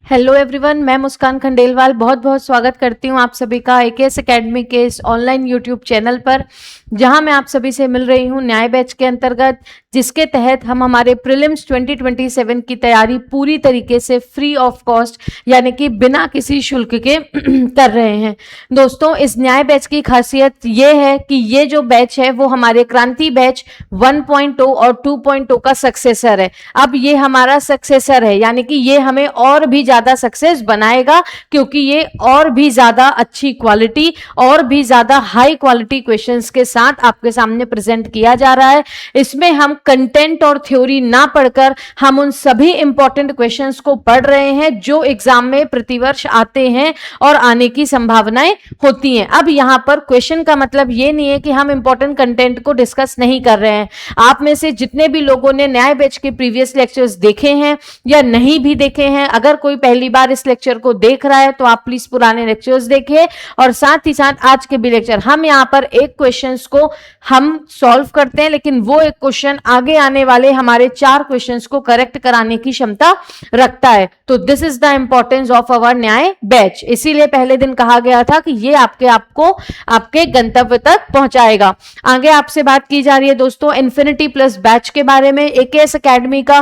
Hello everyone, मैं मुस्कान खंडेलवाल बहुत बहुत स्वागत करती हूँ आप सभी का एकेएस एकेडमी के इस ऑनलाइन यूट्यूब चैनल पर, जहां मैं आप सभी से मिल रही हूँ न्याय बैच के अंतर्गत, जिसके तहत हम हमारे प्रीलिम्स 2027 की तैयारी पूरी तरीके से फ्री ऑफ कॉस्ट यानी कि बिना किसी शुल्क के कर रहे हैं। दोस्तों, इस न्याय बैच की खासियत ये है कि ये जो बैच है वो हमारे क्रांति बैच 1.0 और 2.0 का सक्सेसर है। अब ये हमारा सक्सेसर है, यानी कि ये हमें और भी ज्यादा सक्सेस बनाएगा, क्योंकि ये और भी ज्यादा अच्छी क्वालिटी और भी ज्यादा हाई क्वालिटी क्वेश्चंस के साथ आपके सामने प्रेजेंट किया जा रहा है। इसमें हम कंटेंट और थ्योरी ना पढ़कर हम उन सभी इंपॉर्टेंट क्वेश्चंस को पढ़ रहे हैं जो एग्जाम में प्रतिवर्ष आते हैं और आने की संभावनाएं होती हैं। अब यहां पर क्वेश्चन का मतलब ये नहीं है कि हम इंपॉर्टेंट कंटेंट को डिस्कस नहीं कर रहे हैं। आप में से जितने भी लोगों ने न्याय बैच के प्रीवियस लेक्चर्स देखे हैं या नहीं भी देखे हैं, अगर कोई पहली बार इस लेक्चर को देख रहा है तो आप प्लीज पुराने लेक्चर्स देखिए, और साथ ही साथ आज के भी लेक्चर। हम यहां पर एक क्वेश्चंस को हम सॉल्व करते हैं, लेकिन वो एक क्वेश्चन आगे आने वाले हमारे 4 क्वेश्चंस को करेक्ट कराने की क्षमता रखता है। तो this is the importance of our न्याय बैच। इसीलिए पहले दिन कहा गया था कि ये आपको आपके गंतव्य तक पहुंचाएगा। आगे आपसे बात की जा रही है दोस्तों इन्फिनिटी प्लस बैच के बारे में। एकेएस एकेडमी का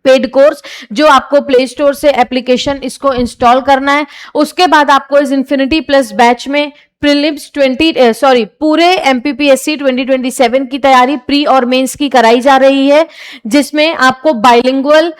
पेड कोर्स, जो आपको प्ले स्टोर से एप्लीकेशन इसको इंस्टॉल करना है। उसके बाद आपको इस इन्फिनिटी प्लस बैच में प्रीलिम्स पूरे एमपीपीएससी 2027 की तैयारी प्री और मेंस की कराई जा रही है, जिसमें आपको बाइलिंगुअल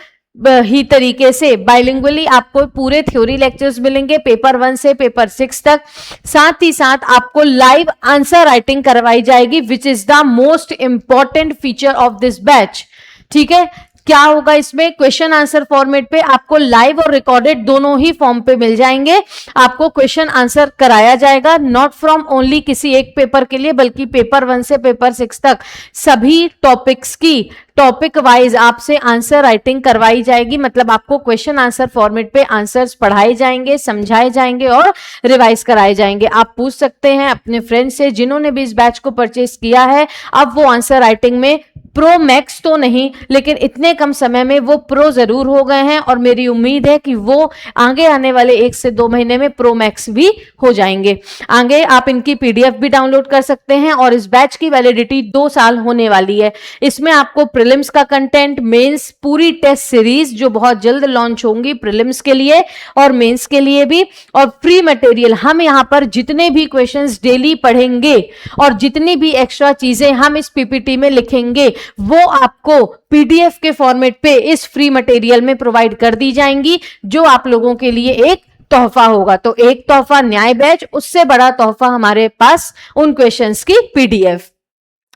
ही तरीके से बाइलिंगुअली आपको पूरे थ्योरी लेक्चर्स मिलेंगे पेपर 1 से पेपर 6 तक। साथ ही साथ आपको लाइव आंसर राइटिंग करवाई जाएगी, which is the most important feature of this batch. ठीक है, क्या होगा इसमें? क्वेश्चन आंसर फॉर्मेट पे आपको लाइव और रिकॉर्डेड दोनों ही फॉर्म पे मिल जाएंगे। आपको क्वेश्चन आंसर कराया जाएगा, नॉट फ्रॉम ओनली किसी एक पेपर के लिए, बल्कि पेपर 1 से पेपर 6 तक सभी टॉपिक्स की टॉपिक वाइज आपसे आंसर राइटिंग करवाई जाएगी। मतलब आपको क्वेश्चन आंसर फॉर्मेट पे आंसर्स पढ़ाए जाएंगे, समझाए जाएंगे और रिवाइज कराए जाएंगे। आप पूछ सकते हैं अपने फ्रेंड से जिन्होंने भी इस बैच को परचेस किया है, अब वो आंसर राइटिंग में प्रो मैक्स तो नहीं, लेकिन इतने कम समय में वो प्रो जरूर हो गए हैं, और मेरी उम्मीद है कि वो आगे आने वाले 1 से 2 महीने में प्रो मैक्स भी हो जाएंगे। आगे आप इनकी पीडीएफ भी डाउनलोड कर सकते हैं, और इस बैच की वैलिडिटी 2 साल होने वाली है। इसमें आपको प्रीलिम्स का कंटेंट, मेंस, पूरी टेस्ट सीरीज जो बहुत जल्द लॉन्च होंगी प्रीलिम्स के लिए और मेंस के लिए भी, और फ्री मटेरियल। हम यहां पर जितने भी क्वेश्चंस डेली पढ़ेंगे और जितनी भी एक्स्ट्रा चीजें हम इस पीपीटी में लिखेंगे, वो आपको पीडीएफ के फॉर्मेट पे इस फ्री मटेरियल में प्रोवाइड कर दी जाएंगी, जो आप लोगों के लिए एक तोहफा होगा। तो एक तोहफा न्याय बैच, उससे बड़ा तोहफा हमारे पास उन क्वेश्चंस की पीडीएफ।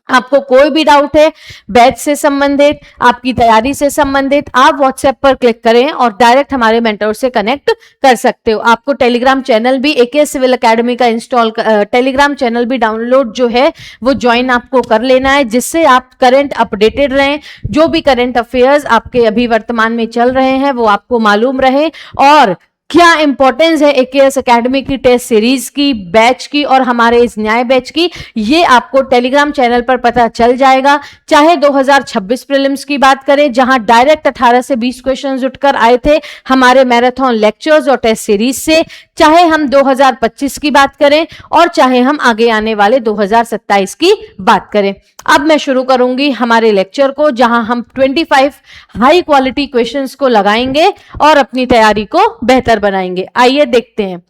आपको कोई भी डाउट है बैच से संबंधित, आपकी तैयारी से संबंधित, आप व्हाट्सएप पर क्लिक करें और डायरेक्ट हमारे मेंटर से कनेक्ट कर सकते हो। आपको टेलीग्राम चैनल भी एकेएस सिविल एकेडमी का टेलीग्राम चैनल भी डाउनलोड जो है वो ज्वाइन आपको कर लेना है, जिससे आप करंट अपडेटेड रहें। जो भी करंट अफेयर्स आपके अभी वर्तमान में चल रहे हैं वो आपको मालूम रहे, और क्या इंपॉर्टेंस है एकेएस एकेडमी की टेस्ट सीरीज की, बैच की और हमारे इस न्याय बैच की, ये आपको टेलीग्राम चैनल पर पता चल जाएगा। चाहे 2026 प्रीलिम्स की बात करें, जहां डायरेक्ट 18 से 20 क्वेश्चंस उठकर आए थे हमारे मैराथन लेक्चर्स और टेस्ट सीरीज से, चाहे हम 2025 की बात करें, और चाहे हम आगे आने वाले 2027 की बात करें। अब मैं शुरू करूंगी हमारे लेक्चर को, जहां हम 25 हाई क्वालिटी क्वेश्चंस को लगाएंगे और अपनी तैयारी को बेहतर बनाएंगे। आइए देखते हैं।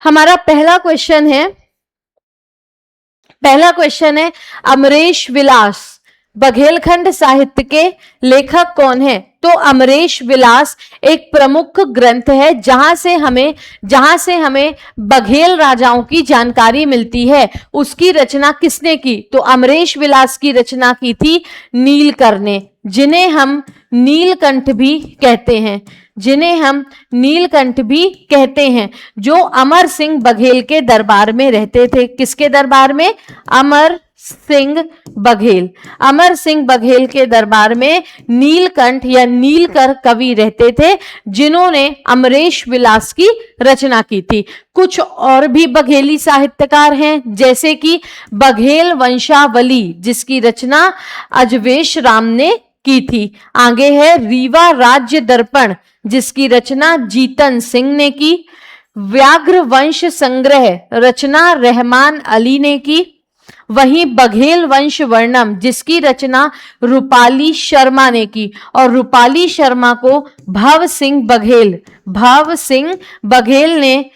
हमारा पहला क्वेश्चन है अमरेश विलास बघेलखंड साहित्य के लेखक कौन है? तो अमरेश विलास एक प्रमुख ग्रंथ है जहां से हमें बघेल राजाओं की जानकारी मिलती है। उसकी रचना किसने की? तो अमरेश विलास की रचना की थी नीलकंठ ने, जिन्हें हम नीलकंठ भी कहते हैं, जो अमर सिंह बघेल के दरबार में रहते थे। किसके दरबार में? अमर सिंह बघेल के दरबार में नीलकंठ या नीलकर कवि रहते थे, जिन्होंने अमरेश विलास की रचना की थी। कुछ और भी बघेली साहित्यकार हैं, जैसे कि बघेल वंशावली, जिसकी रचना अजवेश राम ने की थी। आगे है रीवा राज्य दर्पण, जिसकी रचना जीतन सिंह ने की। व्याघ्र वंश संग्रह रचना रहमान अली ने की। वहीं बघेल वंश वर्णम जिसकी रचना रूपाली शर्मा ने की, और रूपाली शर्मा को भव सिंह बघेल ने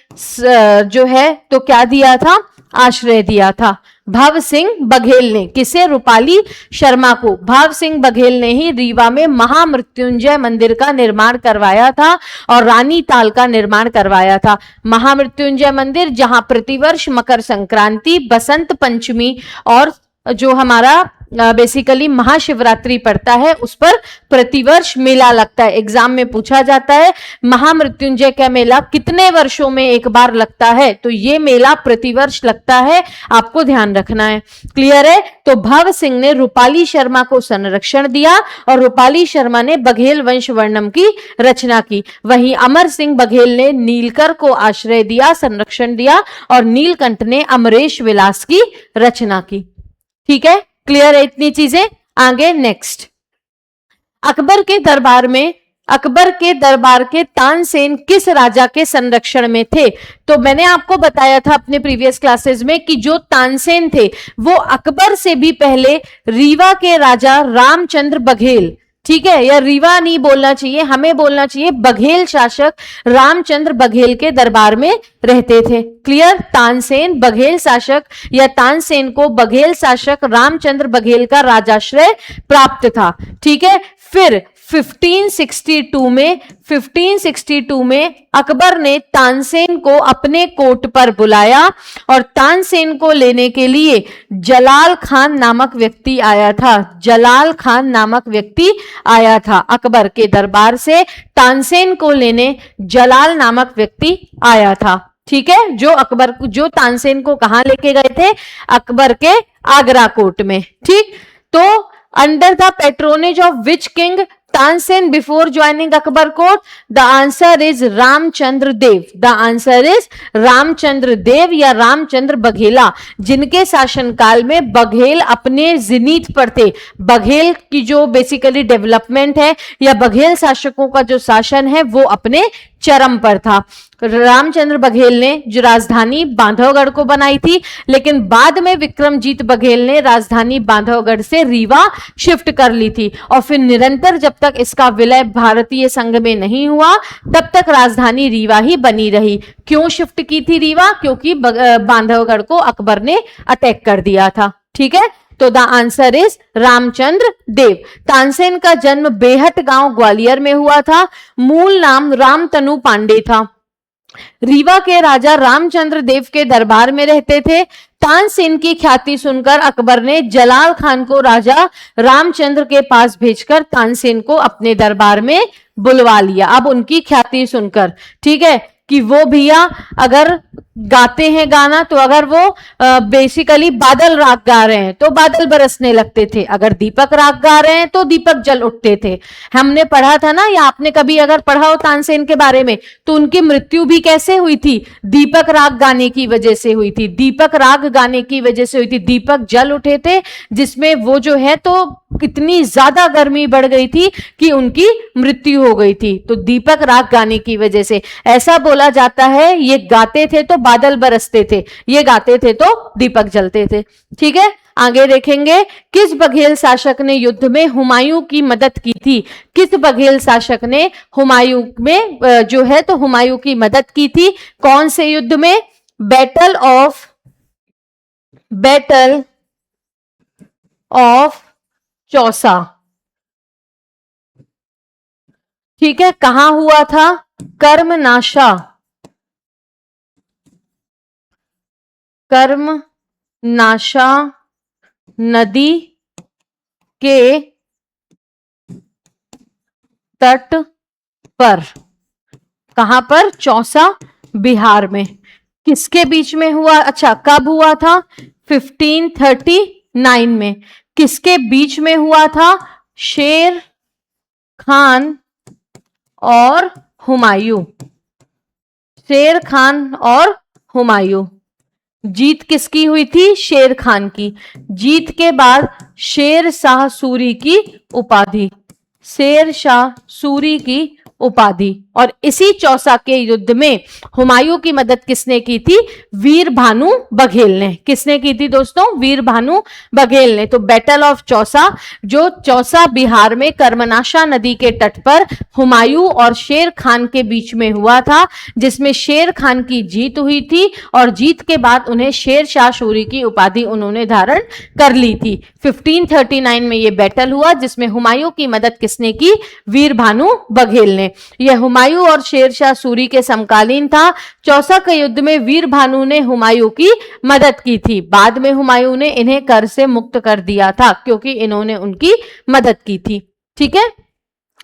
जो है तो क्या दिया था, आश्रय दिया था। भव सिंह बघेल ने किसे, रूपाली शर्मा को। भव सिंह बघेल ने ही रीवा में महामृत्युंजय मंदिर का निर्माण करवाया था और रानी ताल का निर्माण करवाया था। महामृत्युंजय मंदिर जहां प्रतिवर्ष मकर संक्रांति, बसंत पंचमी और जो हमारा बेसिकली महाशिवरात्रि पड़ता है उस पर प्रतिवर्ष मेला लगता है। एग्जाम में पूछा जाता है महामृत्युंजय का मेला कितने वर्षों में एक बार लगता है, तो ये मेला प्रतिवर्ष लगता है, आपको ध्यान रखना है। क्लियर है? तो भव सिंह ने रूपाली शर्मा को संरक्षण दिया और रूपाली शर्मा ने बघेल वंश वर्णम की रचना की। वहीं अमर सिंह बघेल ने नीलकर को आश्रय दिया, संरक्षण दिया, और नीलकंठ ने अमरेश विलास की रचना की। ठीक है, क्लियर है इतनी चीजें। आगे नेक्स्ट, अकबर के दरबार के तानसेन किस राजा के संरक्षण में थे? तो मैंने आपको बताया था अपने प्रीवियस क्लासेस में कि जो तानसेन थे वो अकबर से भी पहले रीवा के राजा रामचंद्र बघेल, ठीक है, या रीवा नहीं बोलना चाहिए, हमें बोलना चाहिए बघेल शासक रामचंद्र बघेल के दरबार में रहते थे। क्लियर? तानसेन बघेल शासक या तानसेन को बघेल शासक रामचंद्र बघेल का राजाश्रय प्राप्त था। ठीक है, फिर 1562 में अकबर ने तानसेन को अपने कोर्ट पर बुलाया और तानसेन को लेने के लिए जलाल खान नामक व्यक्ति आया था। अकबर के दरबार से तानसेन को लेने जलाल नामक व्यक्ति आया था। ठीक है, जो तानसेन को कहां लेके गए थे? अकबर के आगरा कोर्ट में। ठीक, तो under the patronage of which king Tansen before joining Akbar court? The answer is Ramchandra Dev या रामचंद्र बघेला, जिनके शासनकाल में बघेल अपने जिनीत पर थे। बघेल की जो बेसिकली डेवलपमेंट है या बघेल शासकों का जो शासन है वो अपने चरम पर था। रामचंद्र बघेल ने जो राजधानी बांधवगढ़ को बनाई थी, लेकिन बाद में विक्रमजीत बघेल ने राजधानी बांधवगढ़ से रीवा शिफ्ट कर ली थी और फिर निरंतर जब तक इसका विलय भारतीय संघ में नहीं हुआ तब तक राजधानी रीवा ही बनी रही। क्यों शिफ्ट की थी रीवा? क्योंकि बांधवगढ़ को अकबर ने अटैक कर दिया था। ठीक है, तो द आंसर इज रामचंद्र देव। तानसेन का जन्म बेहट गांव ग्वालियर में हुआ था। मूल नाम रामतनु पांडे था। रीवा के राजा रामचंद्र देव के दरबार में रहते थे। तानसेन की ख्याति सुनकर अकबर ने जलाल खान को राजा रामचंद्र के पास भेजकर तानसेन को अपने दरबार में बुलवा लिया। अब उनकी ख्याति सुनकर, ठीक है, कि वो भैया अगर गाते हैं गाना तो अगर वो बेसिकली बादल राग गा रहे हैं तो बादल बरसने लगते थे, अगर दीपक राग गा रहे हैं तो दीपक जल उठते थे। हमने पढ़ा था ना, या आपने कभी अगर पढ़ा हो तानसेन के बारे में, तो उनकी मृत्यु भी कैसे हुई थी? दीपक राग गाने की वजह से हुई थी। दीपक जल उठे थे, जिसमें वो जो है तो इतनी ज्यादा गर्मी बढ़ गई थी कि उनकी मृत्यु हो गई थी। तो दीपक राग गाने की वजह से ऐसा बोला जाता है, ये गाते थे तो बादल बरसते थे, ये गाते थे तो दीपक जलते थे। ठीक है, आगे देखेंगे, किस बघेल शासक ने युद्ध में हुमायूं की मदद की थी? किस बघेल शासक ने हुमायूं में जो है तो हुमायूं की मदद की थी? कौन से युद्ध में? Battle of Chausa. ठीक है, कहां हुआ था? कर्मनाशा नदी के तट पर। कहां पर? चौसा, बिहार में। किसके बीच में हुआ? अच्छा, कब हुआ था? 1539 में। किसके बीच में हुआ था? शेर खान और हुमायूं। जीत किसकी हुई थी? शेर खान की। जीत के बाद शेर शाह सूरी की उपाधि। और इसी चौसा के युद्ध में हुमायूं की मदद किसने की थी? वीर भानु बघेल ने। किसने की थी दोस्तों? वीर भानु बघेल ने। तो बैटल ऑफ चौसा, जो चौसा बिहार में कर्मनाशा नदी के तट पर हुमायूं और शेर खान के बीच में हुआ था, जिसमें शेर खान की जीत हुई थी और जीत के बाद उन्हें शेर शाह सूरी की उपाधि उन्होंने धारण कर ली थी। 1539 में यह बैटल हुआ, जिसमें हुमायूं की मदद किसने की? वीर भानु बघेल ने। यह हुमायूं और शेर शाह सूरी के समकालीन था। चौसा के युद्ध में वीर भानु ने हुमायूं की मदद की थी। बाद में हुमायूं ने इन्हें कर से मुक्त कर दिया था, क्योंकि इन्होंने उनकी मदद की थी। ठीक है,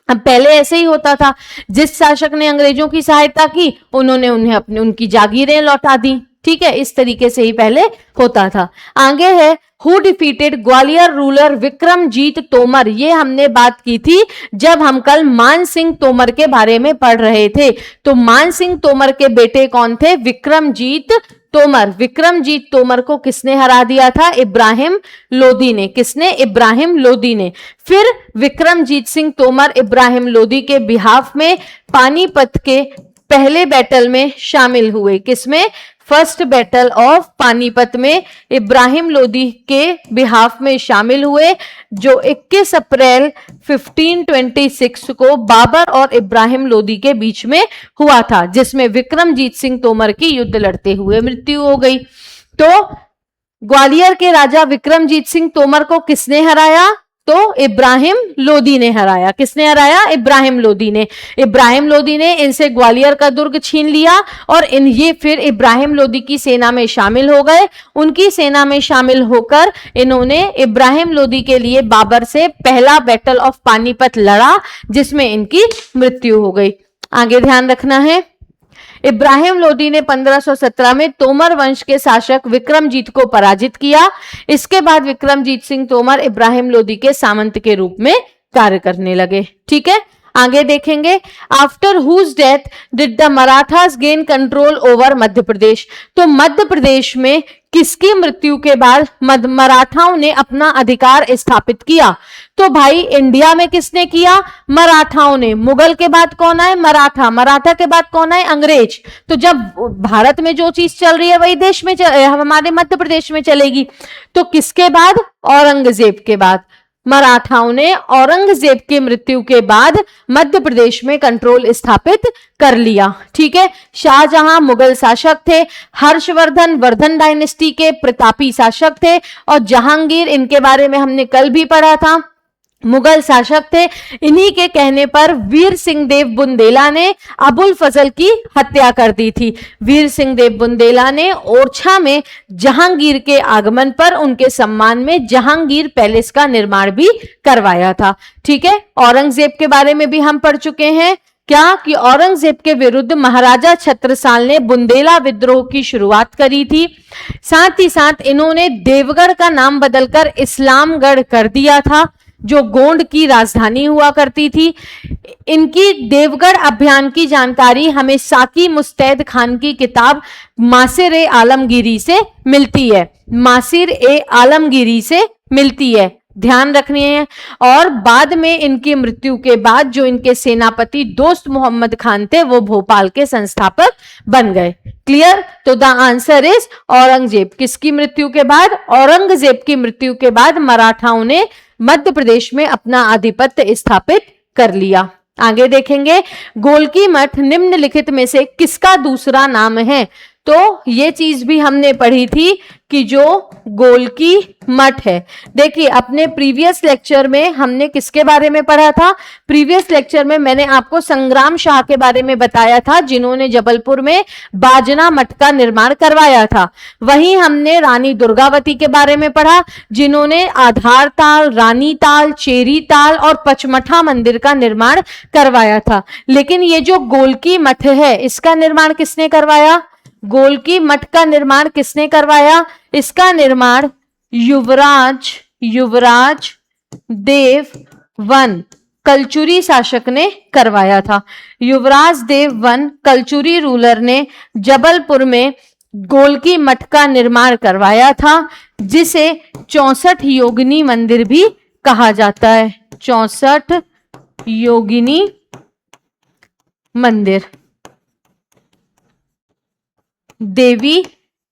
अब पहले ऐसे ही होता था, जिस शासक ने अंग्रेजों की सहायता की उन्होंने उन्हें उनकी जागीरें लौटा दी। ठीक है, इस तरीके से ही पहले होता था। आगे है who defeated Gwalior ruler Vikramjit Tomar. ये हमने बात की थी जब हम कल मान सिंह तोमर के बारे में पढ़ रहे थे। तो मान सिंह तोमर के बेटे कौन थे? विक्रमजीत तोमर। विक्रमजीत तोमर को किसने हरा दिया था? इब्राहिम लोदी ने। किसने? इब्राहिम लोदी ने। फिर विक्रमजीत सिंह तोमर इब्राहिम लोदी के बिहाफ में पानीपत के पहले बैटल में शामिल हुए। किसमें? फर्स्ट बैटल ऑफ पानीपत में इब्राहिम लोदी के बिहाफ में शामिल हुए, जो 21 अप्रैल 1526 को बाबर और इब्राहिम लोदी के बीच में हुआ था, जिसमें विक्रमजीत सिंह तोमर की युद्ध लड़ते हुए मृत्यु हो गई। तो ग्वालियर के राजा विक्रमजीत सिंह तोमर को किसने हराया? तो इब्राहिम लोदी ने हराया। किसने हराया? इब्राहिम लोदी ने। इब्राहिम लोदी ने इनसे ग्वालियर का दुर्ग छीन लिया और ये फिर इब्राहिम लोदी की सेना में शामिल हो गए। उनकी सेना में शामिल होकर इन्होंने इब्राहिम लोदी के लिए बाबर से पहला बैटल ऑफ पानीपत लड़ा, जिसमें इनकी मृत्यु हो गई। आगे ध्यान रखना है, इब्राहिम लोदी ने 1517 में तोमर वंश के शासक विक्रमजीत को पराजित किया। इसके बाद विक्रमजीत सिंह तोमर इब्राहिम लोदी के सामंत के रूप में कार्य करने लगे। ठीक है, आगे देखेंगे। After whose death did the Marathas gain control over Madhya Pradesh. तो मध्य प्रदेश में किसकी मृत्यु के बाद मराठाओं ने अपना अधिकार स्थापित किया? तो भाई इंडिया में किसने किया? मराठाओं ने। मुगल के बाद कौन आए? मराठा। मराठा के बाद कौन आए? अंग्रेज। तो जब भारत में जो चीज चल रही है वही देश में हमारे मध्य प्रदेश में चलेगी। तो किसके बाद? औरंगजेब के बाद। मराठाओं ने औरंगजेब की मृत्यु के बाद मध्य प्रदेश में कंट्रोल स्थापित कर लिया। ठीक है, शाहजहां मुगल शासक थे, हर्षवर्धन वर्धन डायनेस्टी के प्रतापी शासक थे और जहांगीर, इनके बारे में हमने कल भी पढ़ा था, मुगल शासक थे। इन्हीं के कहने पर वीर सिंह देव बुंदेला ने अबुल फजल की हत्या कर दी थी। वीर सिंह देव बुंदेला ने ओरछा में जहांगीर के आगमन पर उनके सम्मान में जहांगीर पैलेस का निर्माण भी करवाया था। ठीक है, औरंगजेब के बारे में भी हम पढ़ चुके हैं क्या कि औरंगजेब के विरुद्ध महाराजा छत्रसाल ने बुंदेला विद्रोह की शुरुआत करी थी। साथ ही साथ इन्होंने देवगढ़ का नाम बदलकर इस्लामगढ़ कर दिया था, जो गोंड की राजधानी हुआ करती थी। इनकी देवगढ़ अभियान की जानकारी हमें साकी मुस्तैद खान की किताब मासिर ए आलमगीरी से मिलती है। मासिर ए आलमगीरी से मिलती है, ध्यान रखनी है। और बाद में इनकी मृत्यु के बाद जो इनके सेनापति दोस्त मोहम्मद खान थे वो भोपाल के संस्थापक बन गए। क्लियर? तो द आंसर इज औरंगजेब। किसकी मृत्यु के बाद? औरंगजेब की मृत्यु के बाद मराठाओं ने मध्य प्रदेश में अपना आधिपत्य स्थापित कर लिया। आगे देखेंगे, गोलकी मठ निम्नलिखित में से किसका दूसरा नाम है? तो ये चीज भी हमने पढ़ी थी कि जो गोलकी मठ है, देखिए अपने प्रीवियस लेक्चर में हमने किसके बारे में पढ़ा था? प्रीवियस लेक्चर में मैंने आपको संग्राम शाह के बारे में बताया था, जिन्होंने जबलपुर में बाजना मठ का निर्माण करवाया था। वहीं हमने रानी दुर्गावती के बारे में पढ़ा, जिन्होंने आधार ताल, रानी ताल, चेरी ताल और पचमठा मंदिर का निर्माण करवाया था। लेकिन ये जो गोलकी मठ है, इसका निर्माण किसने करवाया? गोलकी मठ का निर्माण किसने करवाया? इसका निर्माण युवराज देव वन कलचुरी शासक ने करवाया था। युवराज देव वन कलचुरी रूलर ने जबलपुर में गोलकी मठ का निर्माण करवाया था, जिसे 64 योगिनी मंदिर भी कहा जाता है। 64 योगिनी मंदिर, देवी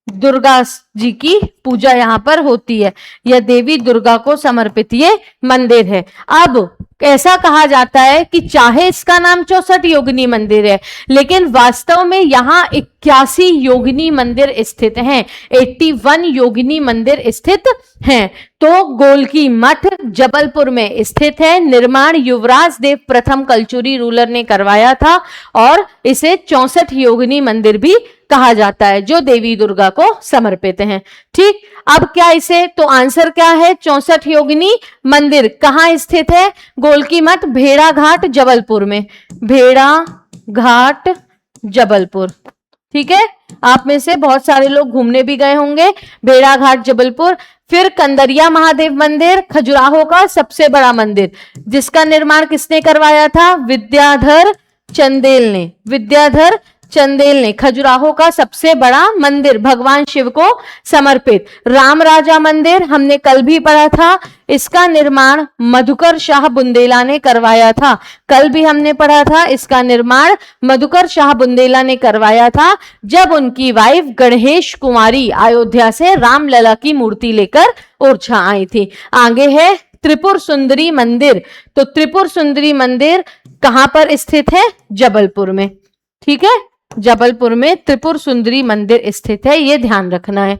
दुर्गा जी की पूजा यहां पर होती है, या देवी दुर्गा को समर्पित ये मंदिर है। अब ऐसा कहा जाता है कि चाहे इसका नाम 64 योगिनी मंदिर है, लेकिन वास्तव में यहाँ 81 योगिनी मंदिर स्थित हैं, 81 योगिनी मंदिर स्थित हैं। तो गोलकी मठ जबलपुर में स्थित है। निर्माण युवराज देव प्रथम कलचुरी रूलर ने करवाया था और इसे 64 योगिनी मंदिर भी कहा जाता है, जो देवी दुर्गा को समर्पित हैं। ठीक, अब क्या इसे, तो आंसर क्या है, 64 योगिनी मंदिर कहाँ स्थित है, गोलकी मठ भेड़ा घाट जबलपुर में, भेड़ा घाट जबलपुर। ठीक है, आप में से बहुत सारे लोग घूमने भी गए होंगे, भेड़ा घाट जबलपुर। फिर कंदरिया महादेव मंदिर, खजुराहो का सबसे बड़ा मंदिर, जिसका निर्माण किसने करवाया था, विद्याधर चंदेल ने, विद्याधर चंदेल ने। खजुराहो का सबसे बड़ा मंदिर, भगवान शिव को समर्पित। राम राजा मंदिर हमने कल भी पढ़ा था, इसका निर्माण मधुकर शाह बुंदेला ने करवाया था, कल भी हमने पढ़ा था। इसका निर्माण मधुकर शाह बुंदेला ने करवाया था, जब उनकी वाइफ गणेश कुमारी अयोध्या से रामलला की मूर्ति लेकर ओरछा आई थी। आगे है त्रिपुर सुंदरी मंदिर, तो त्रिपुर सुंदरी मंदिर कहां पर स्थित है, जबलपुर में। ठीक है, जबलपुर में त्रिपुर सुंदरी मंदिर स्थित है, ये ध्यान रखना है।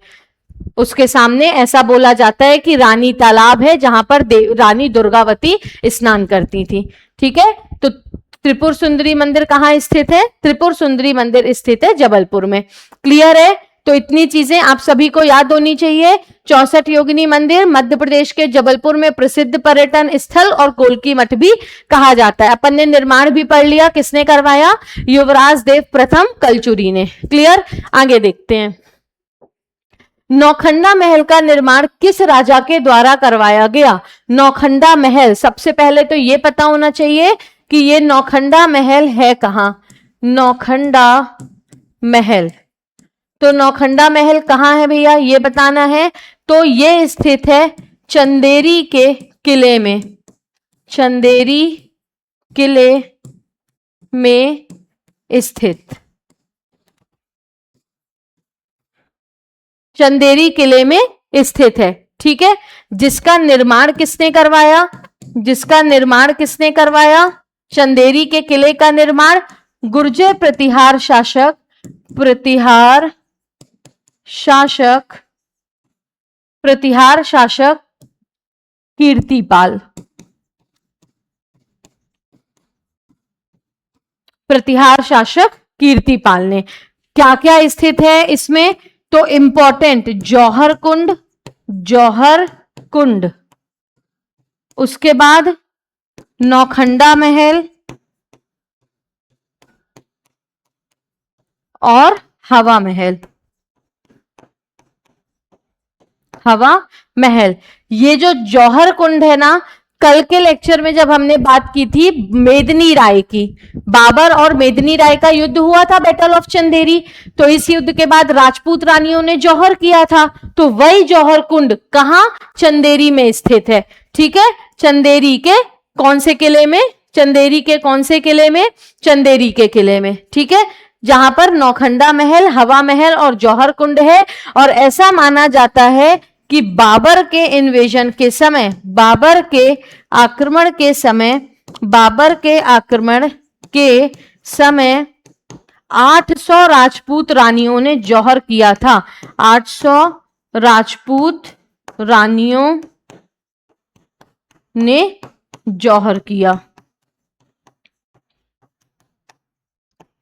उसके सामने ऐसा बोला जाता है कि रानी तालाब है, जहां पर रानी दुर्गावती स्नान करती थी। ठीक है, तो त्रिपुर सुंदरी मंदिर कहाँ स्थित है, त्रिपुर सुंदरी मंदिर स्थित है जबलपुर में। क्लियर है, तो इतनी चीजें आप सभी को याद होनी चाहिए। 64 योगिनी मंदिर मध्य प्रदेश के जबलपुर में प्रसिद्ध पर्यटन स्थल और गोलकी मठ भी कहा जाता है। अपन ने निर्माण भी पढ़ लिया, किसने करवाया, युवराज देव प्रथम कलचुरी ने। क्लियर, आगे देखते हैं। नौखंडा महल का निर्माण किस राजा के द्वारा करवाया गया, नौखंडा महल, सबसे पहले तो ये पता होना चाहिए कि ये नौखंडा महल है कहां, नौखंडा महल, तो नौखंडा महल कहाँ है भैया, ये बताना है। तो ये स्थित है चंदेरी के किले में, चंदेरी किले में स्थित, चंदेरी किले में स्थित है। ठीक है, जिसका निर्माण किसने करवाया, जिसका निर्माण किसने करवाया, चंदेरी के किले का निर्माण गुर्जर प्रतिहार शासक, प्रतिहार शासक, प्रतिहार शासक कीर्तिपाल, प्रतिहार शासक कीर्तिपाल ने। क्या क्या स्थित है इसमें, तो इंपॉर्टेंट जौहर कुंड, जौहर कुंड, उसके बाद नौखंडा महल और हवा महल, हवा महल। ये जो जौहर कुंड है ना, कल के लेक्चर में जब हमने बात की थी मेदिनी राय की, बाबर और मेदिनी राय का युद्ध हुआ था, बैटल ऑफ चंदेरी, तो इस युद्ध के बाद राजपूत रानियों ने जौहर किया था, तो वही जौहर कुंड कहां, चंदेरी में स्थित है। ठीक है, चंदेरी के कौन से किले में, चंदेरी के कौन से किले में, चंदेरी के किले में। ठीक है, जहां पर नौखंडा महल, हवा महल और जौहर कुंड है। और ऐसा माना जाता है कि बाबर के इन्वेजन के समय, बाबर के आक्रमण के समय, बाबर के आक्रमण के समय 800 राजपूत रानियों ने जौहर किया था, 800 राजपूत रानियों ने जौहर किया।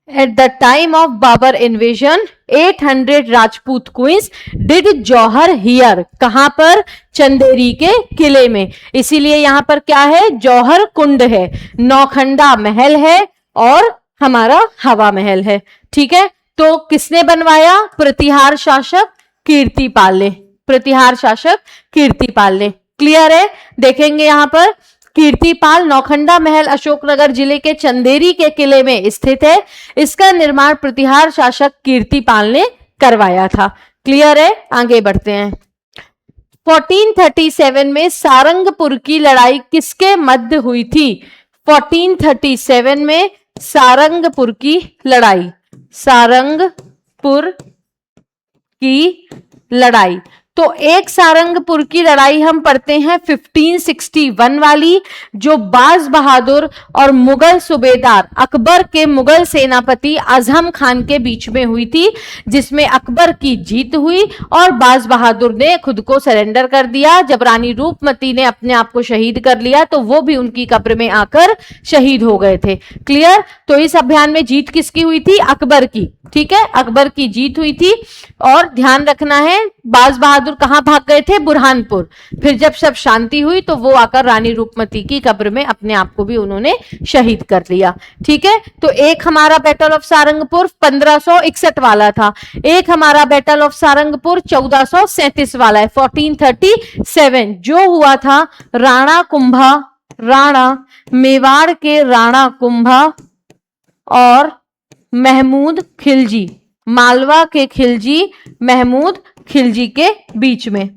At the time of Babur invasion, 800 Rajput queens did Johar here, कहां पर, चंदेरी के किले में। इसीलिए यहां पर क्या है, जौहर कुंड है, नौखंडा महल है और हमारा हवा महल है। ठीक है, तो किसने बनवाया, प्रतिहार शासक कीर्तिपाल ने, प्रतिहार शासक कीर्तिपाल ने। क्लियर है, देखेंगे यहां पर कीर्तिपाल, नौखंडा महल अशोकनगर जिले के चंदेरी के किले में स्थित है। इसका निर्माण प्रतिहार शासक कीर्तिपाल ने करवाया था। क्लियर है, आगे बढ़ते हैं। 1437 में सारंगपुर की लड़ाई किसके मध्य हुई थी, 1437 में सारंगपुर की लड़ाई, सारंगपुर की लड़ाई। तो एक सारंगपुर की लड़ाई हम पढ़ते हैं 1561 वाली, जो बाज बहादुर और मुगल सूबेदार अकबर के मुगल सेनापति आजम खान के बीच में हुई थी, जिसमें अकबर की जीत हुई और बाज बहादुर ने खुद को सरेंडर कर दिया। जब रानी रूपमती ने अपने आप को शहीद कर लिया तो वो भी उनकी कब्र में आकर शहीद हो गए थे। क्लियर? तो इस अभियान में जीत किसकी हुई थी? अकबर की। ठीक है, अकबर की जीत हुई थी। और ध्यान रखना है, बाज बहादुर कहां भाग गए थे? बुरहानपुर। फिर जब सब शांति हुई तो वो आकर रानी रूपमती की कब्र में अपने आप को भी उन्होंने शहीद कर लिया। ठीक है, तो एक हमारा बैटल ऑफ सारंगपुर 1561 वाला था, एक हमारा बैटल ऑफ सारंगपुर 1437 वाला है, 1437, जो हुआ था राणा कुंभा, राणा मेवाड़ के राणा कुंभा और महमूद खिलजी, मालवा के खिलजी, महमूद खिलजी के बीच में।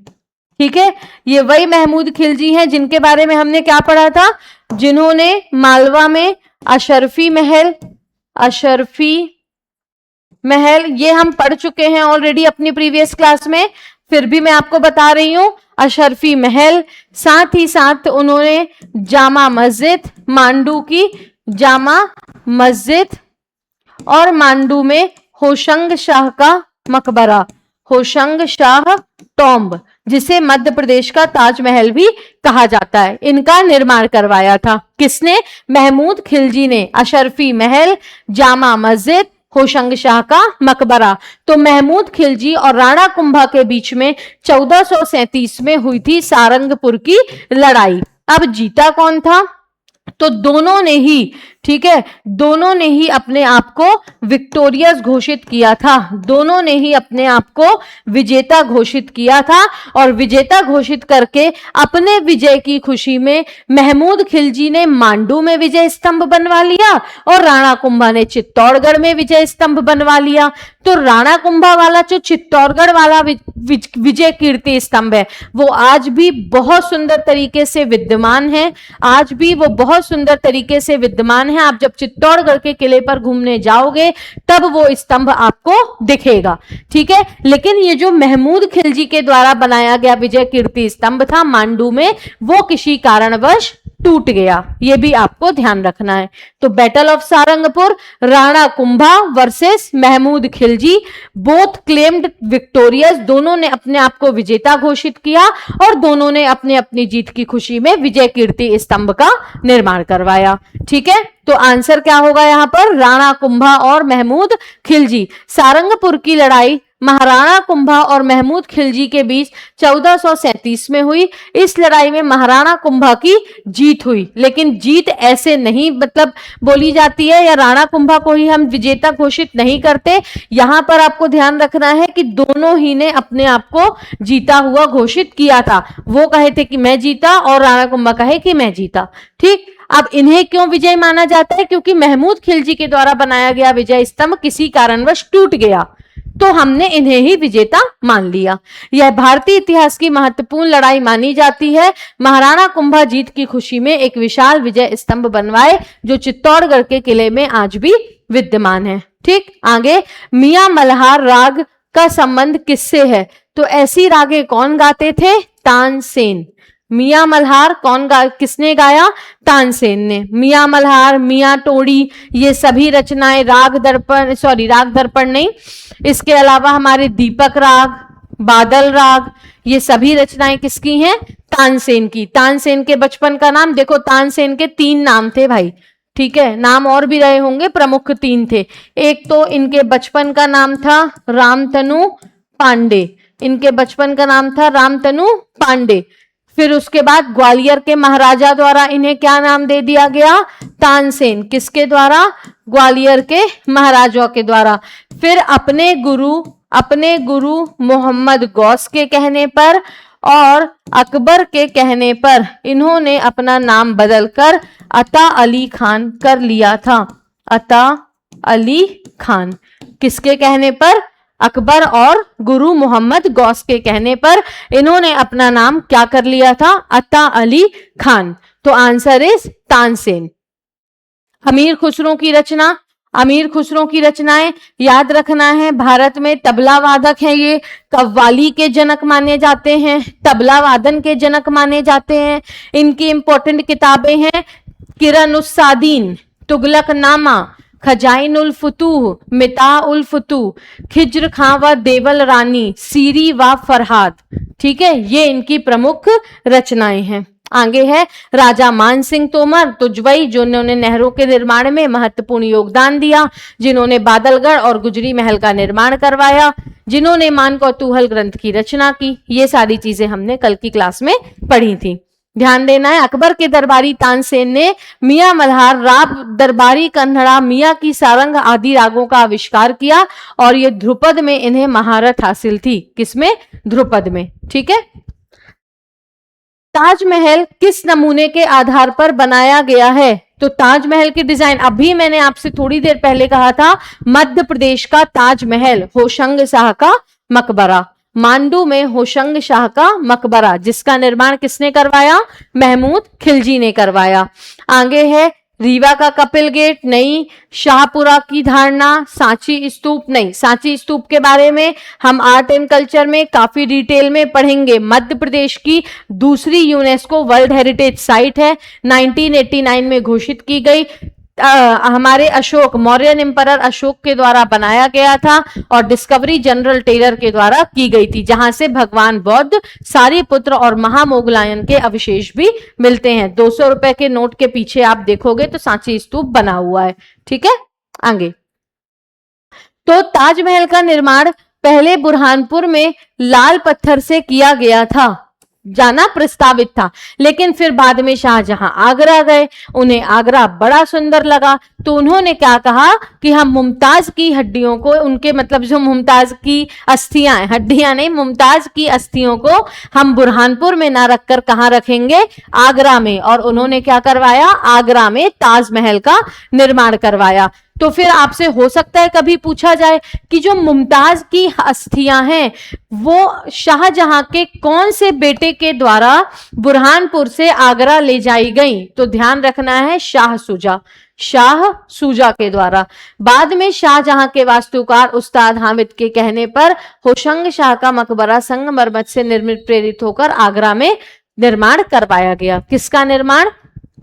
ठीक है, ये वही महमूद खिलजी हैं जिनके बारे में हमने क्या पढ़ा था? जिन्होंने मालवा में अशरफी महल, अशरफी महल, ये हम पढ़ चुके हैं ऑलरेडी अपनी प्रीवियस क्लास में, फिर भी मैं आपको बता रही हूं, अशरफी महल। साथ ही साथ उन्होंने जामा मस्जिद, मांडू की जामा मस्जिद, और मांडू में होशंग शाह का मकबरा, होशंग शाह टॉम्ब, जिसे मध्य प्रदेश का ताजमहल भी कहा जाता है, इनका निर्माण करवाया था। किसने? महमूद खिलजी ने। अशरफी महल, जामा मस्जिद, होशंग शाह का मकबरा। तो महमूद खिलजी और राणा कुंभा के बीच में 1437 में हुई थी सारंगपुर की लड़ाई। अब जीता कौन था? तो दोनों ने ही, ठीक है, दोनों ने ही अपने आप को विक्टोरियस घोषित किया था, दोनों ने ही अपने आप को विजेता घोषित किया था। और विजेता घोषित करके अपने विजय की खुशी में महमूद खिलजी ने मांडू में विजय स्तंभ बनवा लिया और राणा कुंभा ने चित्तौड़गढ़ में विजय स्तंभ बनवा लिया। तो राणा कुंभा वाला जो चित्तौड़गढ़ वाला विजय कीर्ति स्तंभ है, वो आज भी बहुत सुंदर तरीके से विद्यमान है, आज भी वो बहुत सुंदर तरीके से विद्यमान है। आप जब चित्तौड़गढ़ के किले पर घूमने जाओगे तब वो स्तंभ आपको दिखेगा। ठीक है, लेकिन ये जो महमूद खिलजी के द्वारा बनाया गया विजय कीर्ति स्तंभ था मांडू में, वो किसी कारणवश टूट गया, ये भी आपको ध्यान रखना है। तो battle of Sarangpur, Rana Kumbha versus Mahmud Khilji, both claimed victorious, दोनों ने अपने आप को विजेता घोषित किया और दोनों ने अपने अपनी जीत की खुशी में विजय कीर्ति स्तंभ का निर्माण करवाया। ठीक है, तो आंसर क्या होगा यहां पर? राणा कुंभा और महमूद खिलजी। सारंगपुर की लड़ाई महाराणा कुंभा और महमूद खिलजी के बीच 1437 में हुई। इस लड़ाई में महाराणा कुंभा की जीत हुई, लेकिन जीत ऐसे नहीं मतलब बोली जाती है, या राणा कुंभा को ही हम विजेता घोषित नहीं करते। यहां पर आपको ध्यान रखना है कि दोनों ही ने अपने आप को जीता हुआ घोषित किया था। वो कहे थे कि मैं जीता और राणा कुंभा कहे कि मैं जीता। ठीक, अब इन्हें क्यों विजय माना जाता है? क्योंकि महमूद खिलजी के द्वारा बनाया गया विजय स्तंभ किसी कारणवश टूट गया, तो हमने इन्हें ही विजेता मान लिया। यह भारतीय इतिहास की महत्वपूर्ण लड़ाई मानी जाती है। महाराणा कुंभा जीत की खुशी में एक विशाल विजय स्तंभ बनवाए, जो चित्तौड़गढ़ के किले में आज भी विद्यमान है। ठीक, आगे, मियां मल्हार राग का संबंध किससे है? तो ऐसी रागें कौन गाते थे? तानसेन। मियां मल्हार किसने गाया? तानसेन ने। मियां मल्हार, मियां टोड़ी, ये सभी रचनाएं राग दर्पण नहीं, इसके अलावा हमारे दीपक राग, बादल राग, ये सभी रचनाएं किसकी हैं? तानसेन की। तानसेन के बचपन का नाम देखो, तानसेन के 3 नाम थे भाई। ठीक है, नाम और भी रहे होंगे, प्रमुख 3 थे। एक तो इनके बचपन का नाम था रामतनु पांडे, इनके बचपन का नाम था रामतनु पांडे। फिर उसके बाद ग्वालियर के महाराजा द्वारा इन्हें क्या नाम दे दिया गया? तानसेन। किसके द्वारा? ग्वालियर के महाराजा के द्वारा। फिर अपने गुरु मोहम्मद गौस के कहने पर और अकबर के कहने पर इन्होंने अपना नाम बदलकर अता अली खान कर लिया था। अता अली खान। किसके कहने पर? अकबर और गुरु मोहम्मद गौस के कहने पर इन्होंने अपना नाम क्या कर लिया था? अता अली खान। तो आंसर इज तानसेन। अमीर खुसरो की रचना, अमीर खुसरो की रचनाएं याद रखना है। भारत में तबला वादक है, ये कव्वाली के जनक माने जाते हैं, तबला वादन के जनक माने जाते हैं। इनकी इंपॉर्टेंट किताबें हैं किरण उस सादीन, तुगलक नामा, खजाइनुल फुतूह, मिता उल फुतूह, खिज्र खां व देवल रानी, सीरी व फरहाद। ठीक है, ये इनकी प्रमुख रचनाएं हैं। आगे है राजा मान सिंह तोमर तुजवई, जिन्होंने नहरों के निर्माण में महत्वपूर्ण योगदान दिया, जिन्होंने बादलगढ़ और गुजरी महल का निर्माण करवाया, जिन्होंने मान कौतूहल ग्रंथ की रचना की। ये सारी चीजें हमने कल की क्लास में पढ़ी थी। ध्यान देना है, अकबर के दरबारी तानसेन ने मियां मल्हार, राग दरबारी कन्हड़ा, मियां की सारंग आदि रागों का आविष्कार किया और ये ध्रुपद में इन्हें महारत हासिल थी। किसमें? ध्रुपद में। ठीक है। ताजमहल किस नमूने के आधार पर बनाया गया है? तो ताजमहल की डिजाइन, अभी मैंने आपसे थोड़ी देर पहले कहा था, मध्य प्रदेश का ताजमहल, होशंग शाह का मकबरा, मांडू में होशंग शाह का मकबरा, जिसका निर्माण किसने करवाया? महमूद खिलजी ने करवाया। आगे है रीवा का कपिल गेट नहीं, शाहपुरा की धारणा, सांची स्तूप नहीं। सांची स्तूप के बारे में हम आर्ट एंड कल्चर में काफी डिटेल में पढ़ेंगे। मध्य प्रदेश की दूसरी यूनेस्को वर्ल्ड हेरिटेज साइट है, 1989 में घोषित की गई। हमारे अशोक, मौर्यन एम्परर अशोक के द्वारा बनाया गया था और डिस्कवरी जनरल टेलर के द्वारा की गई थी, जहां से भगवान बौद्ध, सारीपुत्र और महामोगलायन के अवशेष भी मिलते हैं। 200 रुपए के नोट के पीछे आप देखोगे तो सांची स्तूप बना हुआ है। ठीक है। आगे तो ताजमहल का निर्माण पहले बुरहानपुर में लाल पत्थर से किया गया था, जाना प्रस्तावित था, लेकिन फिर बाद में शाहजहां आगरा गए, उन्हें आगरा बड़ा सुंदर लगा, तो उन्होंने क्या कहा कि हम मुमताज की हड्डियों को, उनके मतलब जो मुमताज की अस्थियां, हड्डियां नहीं, मुमताज की अस्थियों को हम बुरहानपुर में ना रखकर कहां रखेंगे? आगरा में। और उन्होंने क्या करवाया? आगरा में ताजमहल का निर्माण करवाया। तो फिर आपसे हो सकता है कभी पूछा जाए कि जो मुमताज की अस्थियां हैं वो शाहजहां के कौन से बेटे के द्वारा बुरहानपुर से आगरा ले जाई गई? तो ध्यान रखना है, शाह सुजा, शाह सुजा के द्वारा। बाद में शाहजहां के वास्तुकार उस्ताद हामिद के कहने पर होशंग शाह का मकबरा संगमरमर से निर्मित प्रेरित होकर आगरा में निर्माण करवाया गया। किसका निर्माण?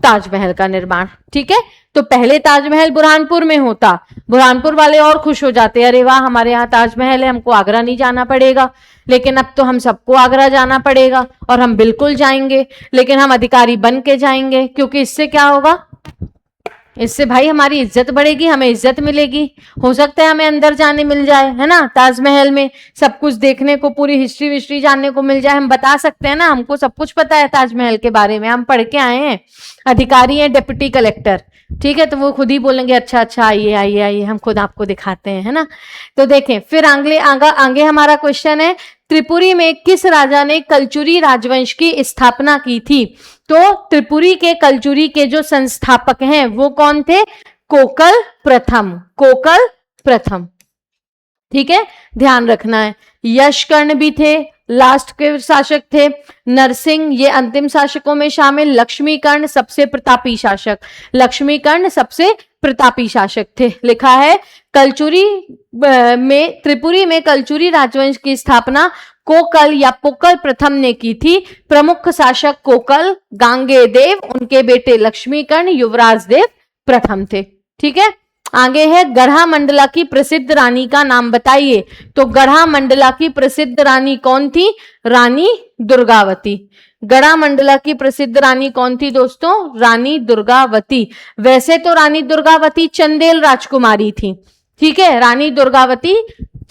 ताजमहल का निर्माण। ठीक है। तो पहले ताजमहल बुरहानपुर में होता, बुरहानपुर वाले और खुश हो जाते, अरे वाह हमारे यहाँ ताजमहल है, हमको आगरा नहीं जाना पड़ेगा। लेकिन अब तो हम सबको आगरा जाना पड़ेगा और हम बिल्कुल जाएंगे, लेकिन हम अधिकारी बन के जाएंगे, क्योंकि इससे क्या होगा? इससे भाई हमारी इज्जत बढ़ेगी, हमें इज्जत मिलेगी, हो सकता है हमें अंदर जाने मिल जाए, है ना, ताजमहल में सब कुछ देखने को, पूरी हिस्ट्री विस्ट्री जानने को मिल जाए। हम बता सकते हैं ना, हमको सब कुछ पता है ताजमहल के बारे में, हम पढ़ के आए हैं, अधिकारी हैं, डिप्टी कलेक्टर। ठीक है। तो वो खुद ही बोलेंगे अच्छा अच्छा आइए आइए आइए, हम खुद आपको दिखाते हैं, है ना। तो देखें फिर आगे हमारा क्वेश्चन है, त्रिपुरी में किस राजा ने कलचुरी राजवंश की स्थापना की थी? तो त्रिपुरी के कलचुरी के जो संस्थापक हैं वो कौन थे? कोकल प्रथम, कोकल प्रथम। ठीक है, ध्यान रखना है। यशकर्ण भी थे, लास्ट के शासक थे। नरसिंह ये अंतिम शासकों में शामिल। लक्ष्मीकर्ण सबसे प्रतापी शासक, लक्ष्मीकर्ण सबसे प्रतापी शासक थे। लिखा है कलचुरी में, त्रिपुरी में कलचुरी राजवंश की स्थापना कोकल या पोकल प्रथम ने की थी। प्रमुख शासक कोकल, गांगे देव, उनके बेटे लक्ष्मीकर्ण, युवराज देव प्रथम थे। ठीक है। आगे है गढ़ा मंडला की प्रसिद्ध रानी का नाम बताइए। तो गढ़ा मंडला की प्रसिद्ध रानी कौन थी? रानी दुर्गावती। गढ़ा मंडला की प्रसिद्ध रानी कौन थी दोस्तों? रानी दुर्गावती। वैसे तो रानी दुर्गावती चंदेल राजकुमारी थी। ठीक है, रानी दुर्गावती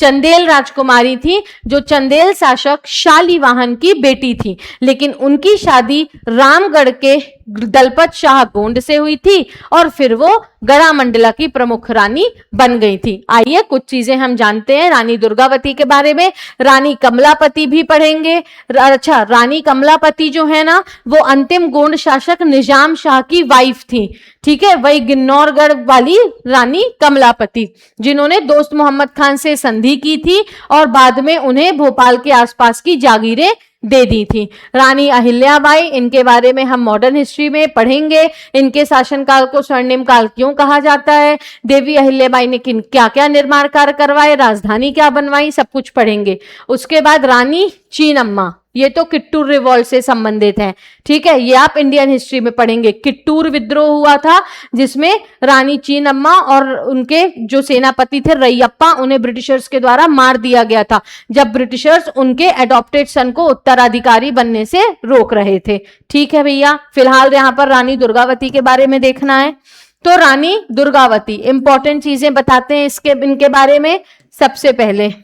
चंदेल राजकुमारी थी, जो चंदेल शासक शालीवाहन की बेटी थी, लेकिन उनकी शादी रामगढ़ के दलपत शाह गोंड से हुई थी और फिर वो गढ़ा मंडला की प्रमुख रानी बन गई थी। आइए कुछ चीजें हम जानते हैं रानी दुर्गावती के बारे में। रानी कमलापति भी पढ़ेंगे। अच्छा, रानी कमलापति जो है ना, वो अंतिम गोंड शासक निजाम शाह की वाइफ थी। ठीक है, वही गिन्नौरगढ़ वाली रानी कमलापति, जिन्होंने दोस्त मोहम्मद खान से संधि की थी और बाद में उन्हें भोपाल के आसपास की जागीरें दे दी थी। रानी अहिल्याबाई, इनके बारे में हम मॉडर्न हिस्ट्री में पढ़ेंगे। इनके शासनकाल को स्वर्णिम काल क्यों कहा जाता है, देवी अहिल्याबाई ने किन क्या क्या निर्माण कार्य करवाए, राजधानी क्या बनवाई, सब कुछ पढ़ेंगे। उसके बाद रानी चीनम्मा, ये तो किट्टूर रिवॉल्ट से संबंधित है, ठीक है, ये आप इंडियन हिस्ट्री में पढ़ेंगे। किट्टूर विद्रोह हुआ था जिसमें रानी चीनम्मा और उनके जो सेनापति थे रैयप्पा, उन्हें ब्रिटिशर्स के द्वारा मार दिया गया था जब ब्रिटिशर्स उनके एडॉप्टेड सन को उत्तराधिकारी बनने से रोक रहे थे। ठीक है भैया, फिलहाल यहां पर रानी दुर्गावती के बारे में देखना है। तो रानी दुर्गावती, इंपॉर्टेंट चीजें बताते हैं इनके बारे में। सबसे पहले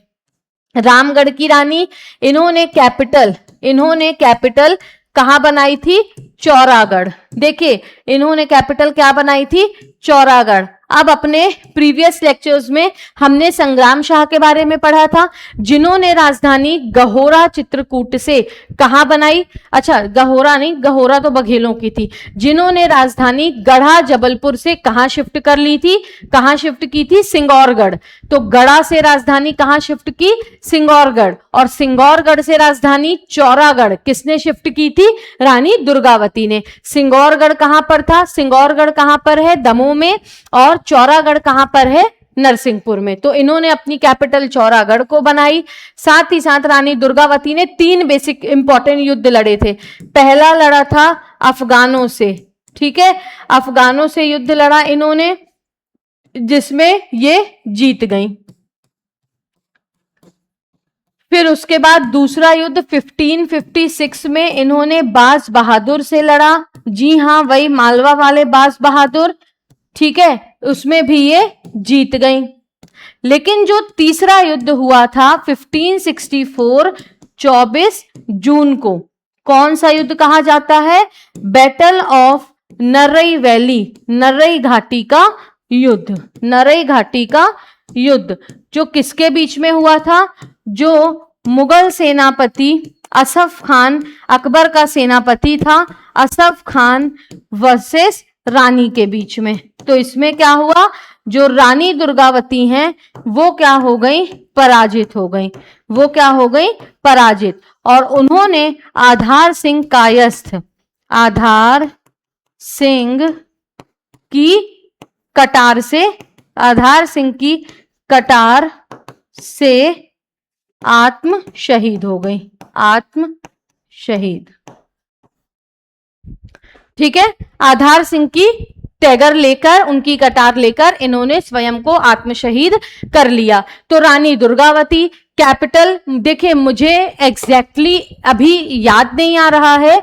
रामगढ़ की रानी, इन्होंने कैपिटल कहां बनाई थी, चौरागढ़। देखिए, इन्होंने कैपिटल क्या बनाई थी, चौरागढ़। अब अपने प्रीवियस लेक्चर्स में हमने संग्राम शाह के बारे में पढ़ा था, जिन्होंने राजधानी गहोरा चित्रकूट से कहां बनाई, अच्छा गहोरा नहीं, गहोरा तो बघेलों की थी, जिन्होंने राजधानी गढ़ा जबलपुर से कहां शिफ्ट कर ली थी, कहां शिफ्ट की थी, सिंगौरगढ़। तो गढ़ा से राजधानी कहां शिफ्ट की, सिंगौरगढ़, और सिंगौरगढ़ से राजधानी चौरागढ़ किसने शिफ्ट की थी, रानी दुर्गावती ने। सिंगौरगढ़ कहां पर था, सिंगौरगढ़ कहां पर है, दमोह में, और चौरागढ़ कहां पर है, नरसिंहपुर में। तो इन्होंने अपनी कैपिटल चौरागढ़ को बनाई। साथ ही साथ रानी दुर्गावती ने 3 बेसिक इंपॉर्टेंट युद्ध लड़े थे। पहला लड़ा था अफगानों से, ठीक है, अफगानों से युद्ध लड़ा इन्होंने, जिसमें ये जीत गई। फिर उसके बाद दूसरा युद्ध 1556 में इन्होंने बाज बहादुर से लड़ा। जी हां, वही मालवा वाले बाज बहादुर, ठीक है, उसमें भी ये जीत गई। लेकिन जो तीसरा युद्ध हुआ था 1564 24 जून को, कौन सा युद्ध कहा जाता है, बैटल ऑफ नरई वैली, नरई घाटी का युद्ध, नरई घाटी का युद्ध, जो किसके बीच में हुआ था, जो मुगल सेनापति असफ खान, अकबर का सेनापति था, असफ खान वर्सेस रानी के बीच में। तो इसमें क्या हुआ, जो रानी दुर्गावती हैं वो क्या हो गई, पराजित हो गई, वो क्या हो गई, पराजित। और उन्होंने आधार सिंह कायस्थ, आधार सिंह की कटार से, आधार सिंह की कटार से आत्म शहीद हो गई, आत्म शहीद। ठीक है, आधार सिंह की टैगर लेकर, उनकी कटार लेकर इन्होंने स्वयं को आत्मशहीद कर लिया। तो रानी दुर्गावती कैपिटल, देखिए मुझे एग्जैक्टली अभी याद नहीं आ रहा है,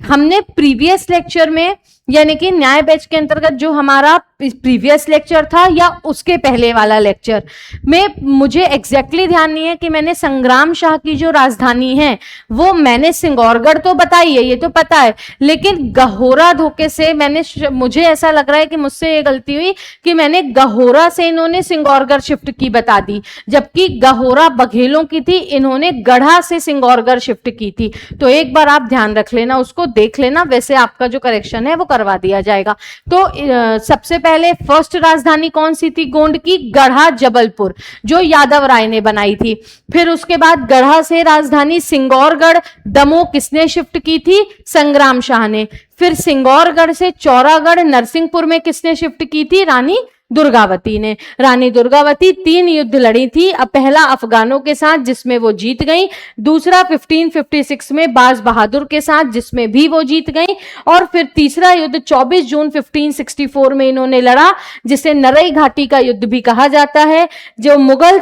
हमने प्रीवियस लेक्चर में, यानी कि न्याय बैच के अंतर्गत जो हमारा प्रीवियस लेक्चर था या उसके पहले वाला लेक्चर में, मुझे एग्जैक्टली ध्यान नहीं है कि मैंने संग्राम शाह की जो राजधानी है वो मैंने सिंगौरगढ़ तो बताई है, ये तो पता है, लेकिन गहोरा धोखे से मैंने, मुझे ऐसा लग रहा है कि मुझसे ये गलती हुई कि मैंने गहोरा से इन्होंने सिंगौरगढ़ शिफ्ट की बता दी, जबकि गहोरा बघेलों की थी, इन्होंने गढ़ा से सिंगौरगढ़ शिफ्ट की थी। तो एक बार आप ध्यान रख लेना, उसको देख लेना, वैसे आपका जो करेक्शन है वो करवा दिया जाएगा। तो सबसे पहले फर्स्ट राजधानी कौन सी थी गोंड की, गढ़ा जबलपुर, जो यादव राय ने बनाई थी। फिर उसके बाद गढ़ा से राजधानी सिंगौरगढ़ दमोह किसने शिफ्ट की थी, संग्राम शाह ने। फिर सिंगौरगढ़ से चौरागढ़ नरसिंहपुर में किसने शिफ्ट की थी, रानी दुर्गावती ने। रानी दुर्गावती 3 युद्ध लड़ी थी, अब पहला अफगानों के साथ जिसमें वो जीत गई, दूसरा 1556 में बाज बहादुर के साथ जिसमें भी वो जीत गई, और फिर तीसरा युद्ध 24 जून 1564 में इन्होंने लड़ा, जिसे नरई घाटी का युद्ध भी कहा जाता है, जो मुगल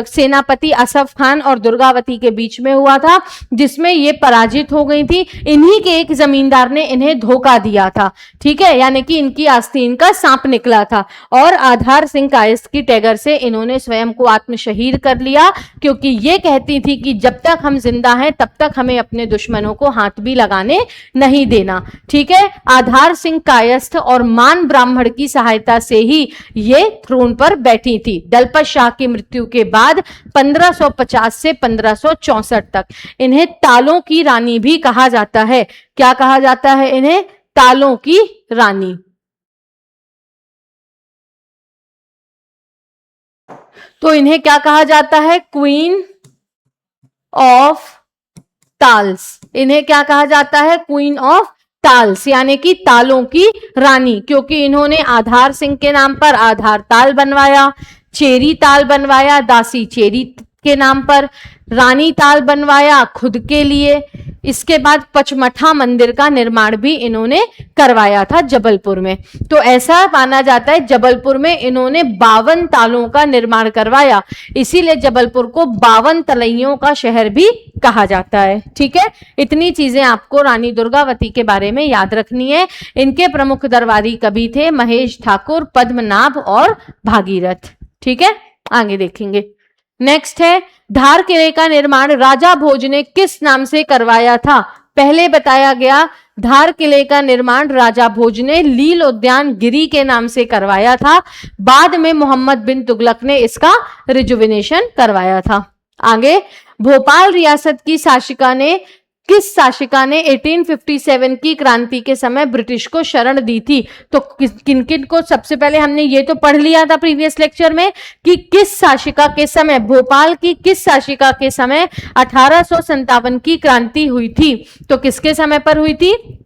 सेनापति असफ खान और दुर्गावती के बीच में हुआ था, जिसमें ये पराजित हो गई थी। इन्हीं के एक जमींदार ने इन्हें धोखा दिया था, ठीक है, यानी कि इनकी आस्तीन का सांप निकला था, और आधार सिंह कायस्थ की टैगर से इन्होंने स्वयं को आत्मशहीद कर लिया, क्योंकि ये कहती थी कि जब तक हम जिंदा हैं तब तक हमें अपने दुश्मनों को हाथ भी लगाने नहीं देना। ठीक है, आधार सिंह कायस्थ और मान ब्राह्मण की सहायता से ही ये थ्रोन पर बैठी थी। दलपत शाह की मृत्यु के बाद 1550 से 1564 तक इन्हें तालों की रानी भी कहा जाता है। क्या कहा जाता है इन्हें, तालों की रानी। तो इन्हें क्या कहा जाता है, क्वीन ऑफ ताल्स। इन्हें क्या कहा जाता है? क्वीन ऑफ ताल्स, यानी कि तालों की रानी, क्योंकि इन्होंने आधार सिंह के नाम पर आधार ताल बनवाया, चेरी ताल बनवाया दासी चेरी के नाम पर, रानी ताल बनवाया खुद के लिए। इसके बाद पचमठा मंदिर का निर्माण भी इन्होंने करवाया था जबलपुर में। तो ऐसा माना जाता है जबलपुर में इन्होंने 52 तालों का निर्माण करवाया, इसीलिए जबलपुर को 52 तलैयों का शहर भी कहा जाता है। ठीक है, इतनी चीजें आपको रानी दुर्गावती के बारे में याद रखनी है। इनके प्रमुख दरबारी कवि थे महेश ठाकुर, पद्मनाभ और भागीरथ। ठीक है, आगे देखेंगे। नेक्स्ट है, धार किले का निर्माण राजा भोज ने किस नाम से करवाया था? पहले बताया गया धार किले का निर्माण राजा भोज ने लील उद्यान गिरी के नाम से करवाया था, बाद में मोहम्मद बिन तुगलक ने इसका रिजुविनेशन करवाया था। आगे, भोपाल रियासत की किस शासिका ने 1857 की क्रांति के समय ब्रिटिश को शरण दी थी? तो किन किन को? सबसे पहले हमने ये तो पढ़ लिया था प्रीवियस लेक्चर में कि किस शासिका के समय, भोपाल की किस शासिका के समय 1857 की क्रांति हुई थी? तो किसके समय पर हुई थी?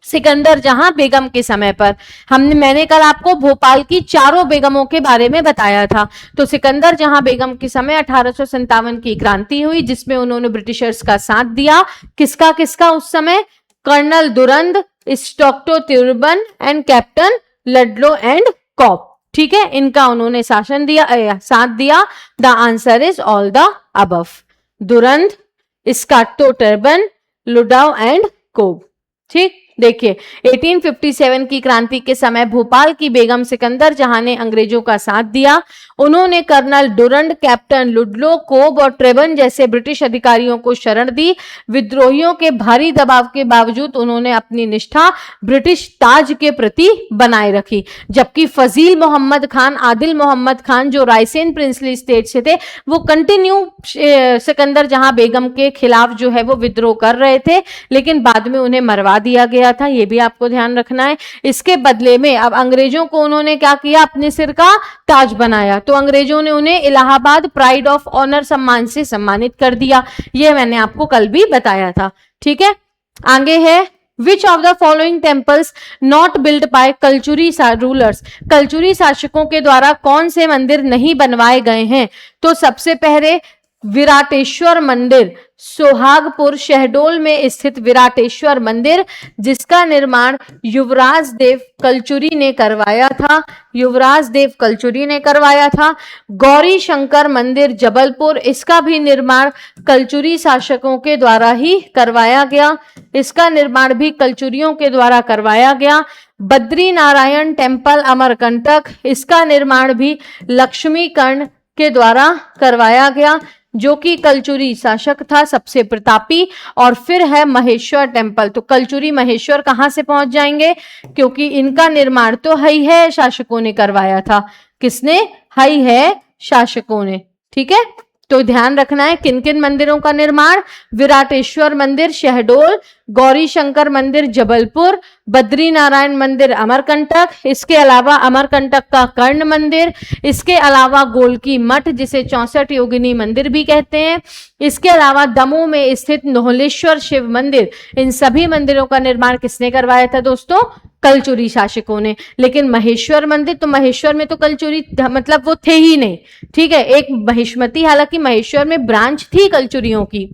सिकंदर जहां बेगम के समय पर। मैंने कल आपको भोपाल की चारों बेगमों के बारे में बताया था। तो सिकंदर जहां बेगम के समय 1857 की क्रांति हुई, जिसमें उन्होंने ब्रिटिशर्स का साथ दिया। किसका किसका उस समय? कर्नल दुरंद, स्टॉक्टो तिरुबन and captain Ludlow and Cope. ठीक है, इनका उन्होंने साथ दिया। The answer is all the above. Durand, स्कॉक्टो तिरुबन, लुडाउ एंड कोप। ठीक, देखिए 1857 की क्रांति के समय भोपाल की बेगम सिकंदर जहां ने अंग्रेजों का साथ दिया। उन्होंने कर्नल डुरंड, कैप्टन लुडलो, कोब और ट्रेबन जैसे ब्रिटिश अधिकारियों को शरण दी। विद्रोहियों के भारी दबाव के बावजूद उन्होंने अपनी निष्ठा ब्रिटिश ताज के प्रति बनाए रखी, जबकि फजील मोहम्मद खान, आदिल मोहम्मद खान जो रायसेन प्रिंसली स्टेट से थे, वो कंटिन्यू सिकंदर जहां बेगम के खिलाफ जो है वो विद्रोह कर रहे थे, लेकिन बाद में उन्हें मरवा दिया गया था। ये भी आपको ध्यान रखना है। इसके बदले में अब अंग्रेजों को उन्होंने क्या किया? अपने सिर का ताज बनाया। तो अंग्रेजों ने उन्हें इलाहाबाद प्राइड ऑफ ऑनर सम्मान से सम्मानित कर दिया। ये मैंने आपको कल भी बताया था। ठीक है, आगे है, which of the following temples not build by Kalachuri rulers? Kalachuri शासकों के द्वारा कौन से मंदिर नहीं बनवाए गए हैं? तो सबसे पहले विराटेश्वर मंदिर, सोहागपुर शहडोल में स्थित विराटेश्वर मंदिर, जिसका निर्माण युवराज देव कलचुरी ने करवाया था। युवराज देव कलचुरी ने करवाया था। गौरी शंकर मंदिर जबलपुर, इसका भी निर्माण कलचुरी शासकों के द्वारा ही करवाया गया। इसका निर्माण भी कलचुरियों के द्वारा करवाया गया। बद्री नारायण टेम्पल अमरकंटक, इसका निर्माण भी लक्ष्मी कर्ण के द्वारा करवाया गया, जो कि कलचुरी शासक था सबसे प्रतापी। और फिर है महेश्वर टेम्पल। तो कलचुरी महेश्वर कहां से पहुंच जाएंगे? क्योंकि इनका निर्माण तो हई है शासकों ने करवाया था। किसने? हई है शासकों ने। ठीक है, तो ध्यान रखना है किन किन मंदिरों का निर्माण? विराटेश्वर मंदिर शहडोल, गौरी शंकर मंदिर जबलपुर, बद्री नारायण मंदिर अमरकंटक, इसके अलावा अमरकंटक का कर्ण मंदिर, इसके अलावा गोलकी मठ जिसे 64 योगिनी मंदिर भी कहते हैं, इसके अलावा दमोह में स्थित नोहलेश्वर शिव मंदिर। इन सभी मंदिरों का निर्माण किसने करवाया था दोस्तों? कलचुरी शासकों ने। लेकिन महेश्वर मंदिर, तो महेश्वर में तो कलचुरी मतलब वो थे ही नहीं। ठीक है, एक महिष्मती, हालांकि महेश्वर में ब्रांच थी कलचुरियों की,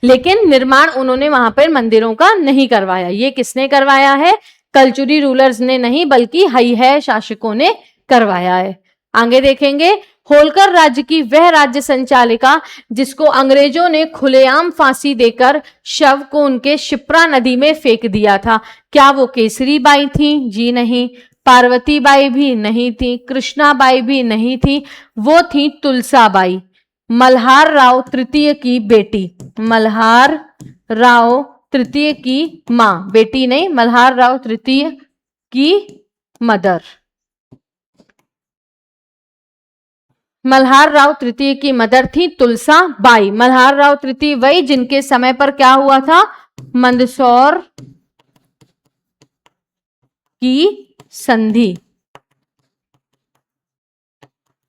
लेकिन निर्माण उन्होंने वहां पर मंदिरों का नहीं करवाया। ये किसने करवाया है? कलचुरी रूलर्स ने नहीं, बल्कि हई है शासकों ने करवाया है। आगे देखेंगे, होलकर राज्य की वह राज्य संचालिका जिसको अंग्रेजों ने खुलेआम फांसी देकर शव को उनके शिप्रा नदी में फेंक दिया था, क्या वो केसरी बाई थी? जी नहीं। पार्वती बाई भी नहीं थी, कृष्णा बाई भी नहीं थी, वो थी तुलसा बाई, मल्हार राव तृतीय की बेटी। मल्हार राव तृतीय की मां, बेटी नहीं, मल्हार राव तृतीय की मदर। मल्हार राव तृतीय की मदर थी तुलसा बाई। मल्हार राव तृतीय वही जिनके समय पर क्या हुआ था? मंदसौर की संधि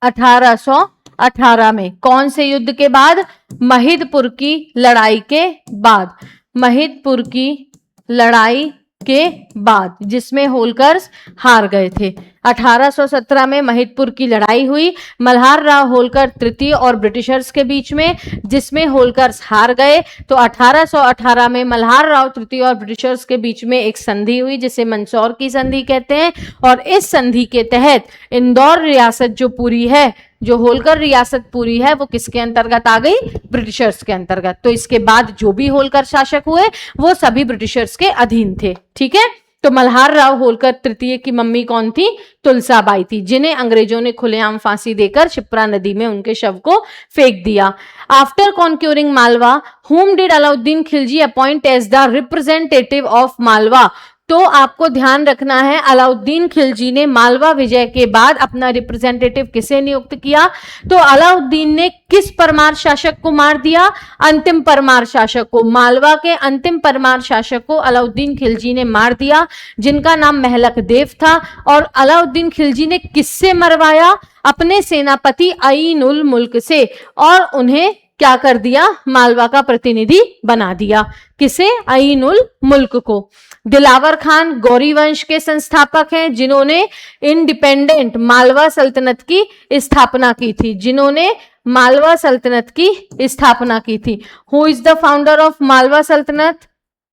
1800 1818 में। कौन से युद्ध के बाद? महिदपुर की लड़ाई के बाद। महिदपुर की लड़ाई के बाद, जिसमें होलकर्स हार गए थे। 1817 में महिदपुर की लड़ाई हुई मल्हार राव होलकर तृतीय और ब्रिटिशर्स के बीच में, जिसमें होलकर्स हार गए। तो 1818 में मल्हार राव तृतीय और ब्रिटिशर्स के बीच में एक संधि हुई जिसे मंदसौर की संधि कहते हैं, और इस संधि के तहत इंदौर रियासत जो पूरी है, जो होलकर रियासत पूरी है, वो किसके अंतर्गत आ गई? ब्रिटिशर्स के अंतर्गत। तो इसके बाद जो भी होलकर शासक हुए वो सभी ब्रिटिशर्स के अधीन थे। ठीक है, तो मल्हार राव होलकर तृतीय की मम्मी कौन थी? तुलसाबाई थी, जिन्हें अंग्रेजों ने खुलेआम फांसी देकर शिप्रा नदी में उनके शव को फेंक दिया। After conquering Malwa, whom did Alauddin Khilji appoint as the representative of Malwa? तो आपको ध्यान रखना है, अलाउद्दीन खिलजी ने मालवा विजय के बाद अपना रिप्रेजेंटेटिव किसे नियुक्त किया? तो अलाउद्दीन ने किस परमार शासक को मार दिया? अंतिम परमार शासक को। मालवा के अंतिम परमार शासक को अलाउद्दीन खिलजी ने मार दिया, जिनका नाम महलक देव था। और अलाउद्दीन खिलजी ने किससे मरवाया? अपने सेनापति आईन उल मुल्क से, और उन्हें क्या कर दिया? मालवा का प्रतिनिधि बना दिया। किसे? आईन उल मुल्क को। दिलावर खान गौरी वंश के संस्थापक हैं, जिन्होंने इंडिपेंडेंट मालवा सल्तनत की स्थापना की थी, जिन्होंने मालवा सल्तनत की स्थापना की थी। Who is the founder of Malwa सल्तनत?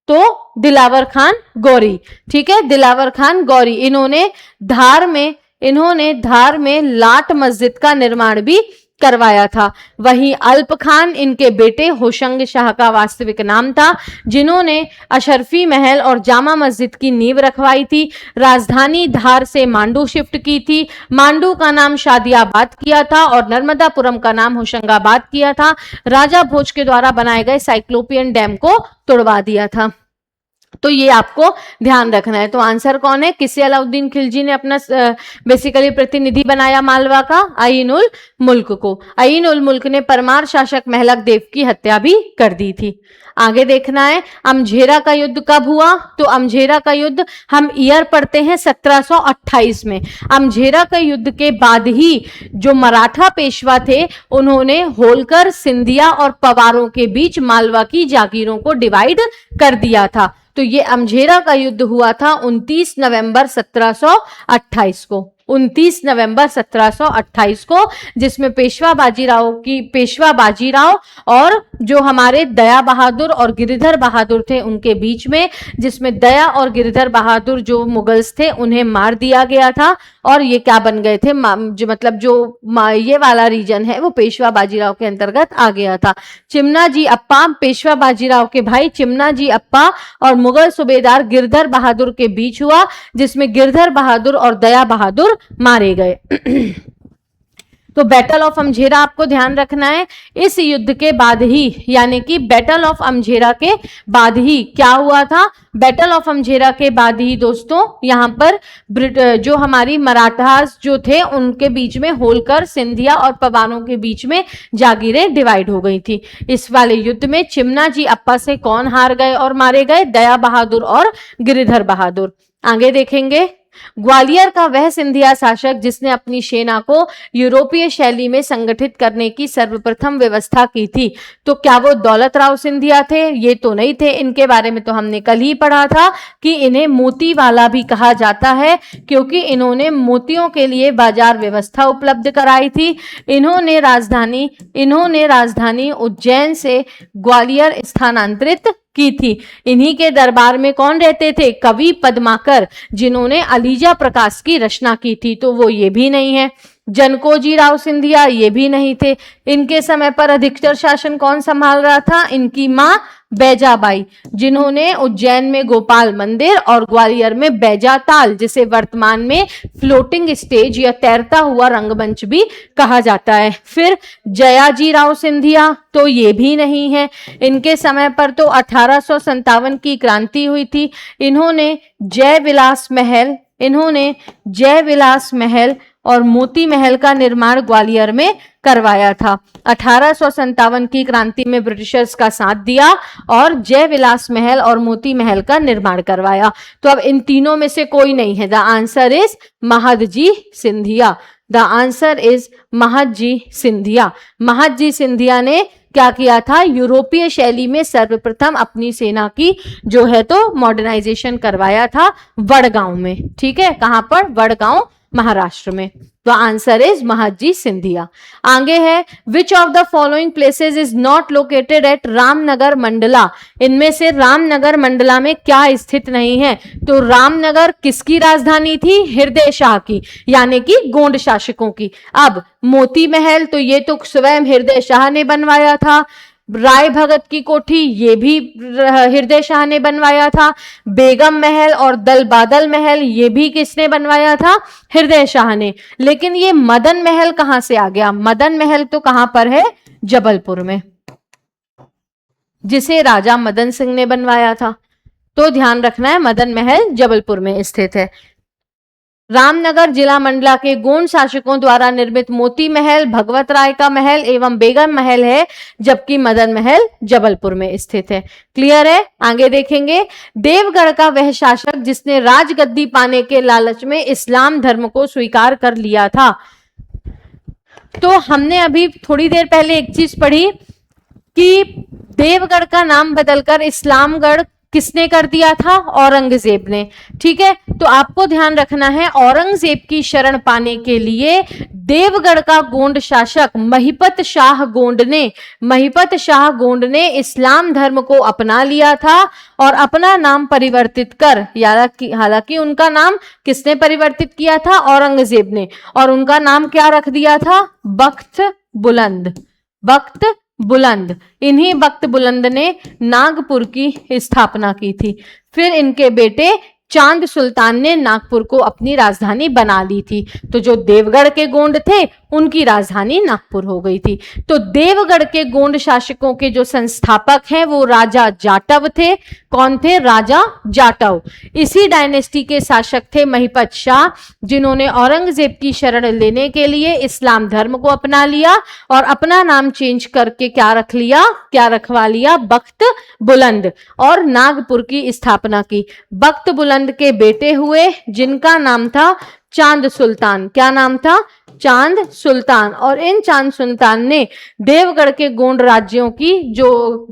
तो दिलावर खान गौरी। ठीक है, दिलावर खान गौरी। इन्होंने धार में लाट मस्जिद का निर्माण भी करवाया था। वहीं अल्प खान इनके बेटे होशंग शाह का वास्तविक नाम था, जिन्होंने अशरफी महल और जामा मस्जिद की नींव रखवाई थी। राजधानी धार से मांडू शिफ्ट की थी। मांडू का नाम शादियाबाद किया था और नर्मदापुरम का नाम होशंगाबाद किया था। राजा भोज के द्वारा बनाए गए साइक्लोपियन डैम को तोड़वा दिया था। तो ये आपको ध्यान रखना है। तो आंसर कौन है? किसे अलाउद्दीन खिलजी ने अपना बेसिकली प्रतिनिधि बनाया मालवा का? आईन उल मुल्क को। आईन उल मुल्क ने परमार शासक महलक देव की हत्या भी कर दी थी। आगे देखना है, अमझेरा का युद्ध कब हुआ? तो अमझेरा का युद्ध हम ईयर पढ़ते हैं 1728 में। अमझेरा का युद्ध के बाद ही जो मराठा पेशवा थे, उन्होंने होलकर, सिंधिया और पवारों के बीच मालवा की जागीरों को डिवाइड कर दिया था। तो ये अमझेरा का युद्ध हुआ था 29 नवंबर 1728 को। 29 नवंबर 1728 को, जिसमें पेशवा बाजीराव और जो हमारे दया बहादुर और गिरिधर बहादुर थे उनके बीच में, जिसमें दया और गिरिधर बहादुर जो मुगल्स थे उन्हें मार दिया गया था और ये क्या बन गए थे? ये वाला रीजन है वो पेशवा बाजीराव के अंतर्गत आ गया था। चिमना जी अप्पा, पेशवा बाजीराव के भाई चिमना जी अप्पा और मुगल सूबेदार गिरधर बहादुर के बीच हुआ, जिसमें गिरधर बहादुर और दया बहादुर मारे गए। तो बैटल ऑफ अमझेरा आपको ध्यान रखना है। इस युद्ध के बाद ही, यानी कि बैटल ऑफ अमझेरा के बाद ही क्या हुआ था? बैटल ऑफ अमझेरा के बाद ही दोस्तों यहाँ पर जो हमारी मराठास जो थे उनके बीच में होलकर, सिंधिया और पवारों के बीच में जागीरें डिवाइड हो गई थी। इस वाले युद्ध में चिमना जी अप्पा से कौन हार गए और मारे गए? दया बहादुर और गिरिधर बहादुर। आगे देखेंगे, ग्वालियर का वह सिंधिया शासक जिसने अपनी सेना को यूरोपीय शैली में संगठित करने की सर्वप्रथम व्यवस्था की थी, तो क्या वो दौलत राव सिंधिया थे? ये तो नहीं थे। इनके बारे में तो हमने कल ही पढ़ा था कि इन्हें मोती वाला भी कहा जाता है, क्योंकि इन्होंने मोतियों के लिए बाजार व्यवस्था उपलब्ध कराई थी। इन्होंने राजधानी उज्जैन से ग्वालियर स्थानांतरित की थी। इन्हीं के दरबार में कौन रहते थे? कवि पद्माकर, जिन्होंने अलीजा प्रकाश की रचना की थी, तो वो ये भी नहीं है। जनकोजी राव सिंधिया ये भी नहीं थे। इनके समय पर अधिकतर शासन कौन संभाल रहा था? इनकी मां बैजाबाई, जिन्होंने उज्जैन में गोपाल मंदिर और ग्वालियर में बैजाताल, जिसे वर्तमान में फ्लोटिंग स्टेज या तैरता हुआ रंगमंच भी कहा जाता है। फिर जयाजी राव सिंधिया, तो ये भी नहीं है। इनके समय पर तो 1857 की क्रांति हुई थी। इन्होंने जय विलास महल और मोती महल का निर्माण ग्वालियर में करवाया था। 1857 की क्रांति में ब्रिटिशर्स का साथ दिया और जय विलास महल और मोती महल का निर्माण करवाया। तो अब इन तीनों में से कोई नहीं है। The answer is Mahadji Scindia. The answer is Mahadji Scindia. Mahadji Scindia ने क्या किया था, यूरोपीय शैली में सर्वप्रथम अपनी सेना की जो है तो मॉडर्नाइजेशन करवाया था वडगांव में। ठीक है, कहां पर, वडगांव महाराष्ट्र में। तो आंसर इज महादजी सिंधिया। आगे है, which of the following places is not located at Ramnagar Mandla. इनमें से रामनगर मंडला में क्या स्थित नहीं है। तो रामनगर किसकी राजधानी थी, हृदय शाह की, यानी कि गोंड शासकों की। अब मोती महल तो ये तो स्वयं हृदय शाह ने बनवाया था। राय भगत की कोठी ये भी हृदय शाह ने बनवाया था। बेगम महल और दल बादल महल ये भी किसने बनवाया था, हृदय शाह ने। लेकिन ये मदन महल कहां से आ गया, मदन महल तो कहां पर है, जबलपुर में, जिसे राजा मदन सिंह ने बनवाया था। तो ध्यान रखना है, मदन महल जबलपुर में स्थित है। रामनगर जिला मंडला के गोंड शासकों द्वारा निर्मित मोती महल भगवत राय का महल एवं बेगम महल है, जबकि मदन महल जबलपुर में स्थित है। क्लियर है। आगे देखेंगे, देवगढ़ का वह शासक जिसने राजगद्दी पाने के लालच में इस्लाम धर्म को स्वीकार कर लिया था। तो हमने अभी थोड़ी देर पहले एक चीज पढ़ी कि देवगढ़ का नाम बदलकर इस्लामगढ़ किसने कर दिया था, औरंगजेब ने। ठीक है, तो आपको ध्यान रखना है, औरंगजेब की शरण पाने के लिए देवगढ़ का गोंड शासक महिपत शाह गोंड ने इस्लाम धर्म को अपना लिया था और अपना नाम परिवर्तित कर, हालांकि उनका नाम किसने परिवर्तित किया था, औरंगजेब ने, और उनका नाम क्या रख दिया था, बख्त बुलंद। बख्त बुलंद, इन्हीं बख्त बुलंद ने नागपुर की स्थापना की थी। फिर इनके बेटे चांद सुल्तान ने नागपुर को अपनी राजधानी बना ली थी। तो जो देवगढ़ के गोंड थे उनकी राजधानी नागपुर हो गई थी। तो देवगढ़ के गोंड शासकों के जो संस्थापक हैं वो राजा जाटव थे। कौन थे, राजा जाटव। इसी डायनेस्टी के शासक थे महिपत शाह, जिन्होंने औरंगजेब की शरण लेने के लिए इस्लाम धर्म को अपना लिया और अपना नाम चेंज करके क्या रखवा लिया, बख्त बुलंद, और नागपुर की स्थापना की। बख्त बुलंद के बेटे हुए जिनका नाम था चांद सुल्तान। क्या नाम था, चांद सुल्तान। और इन चांद सुल्तान ने देवगढ़ के गोंड राज्यों की जो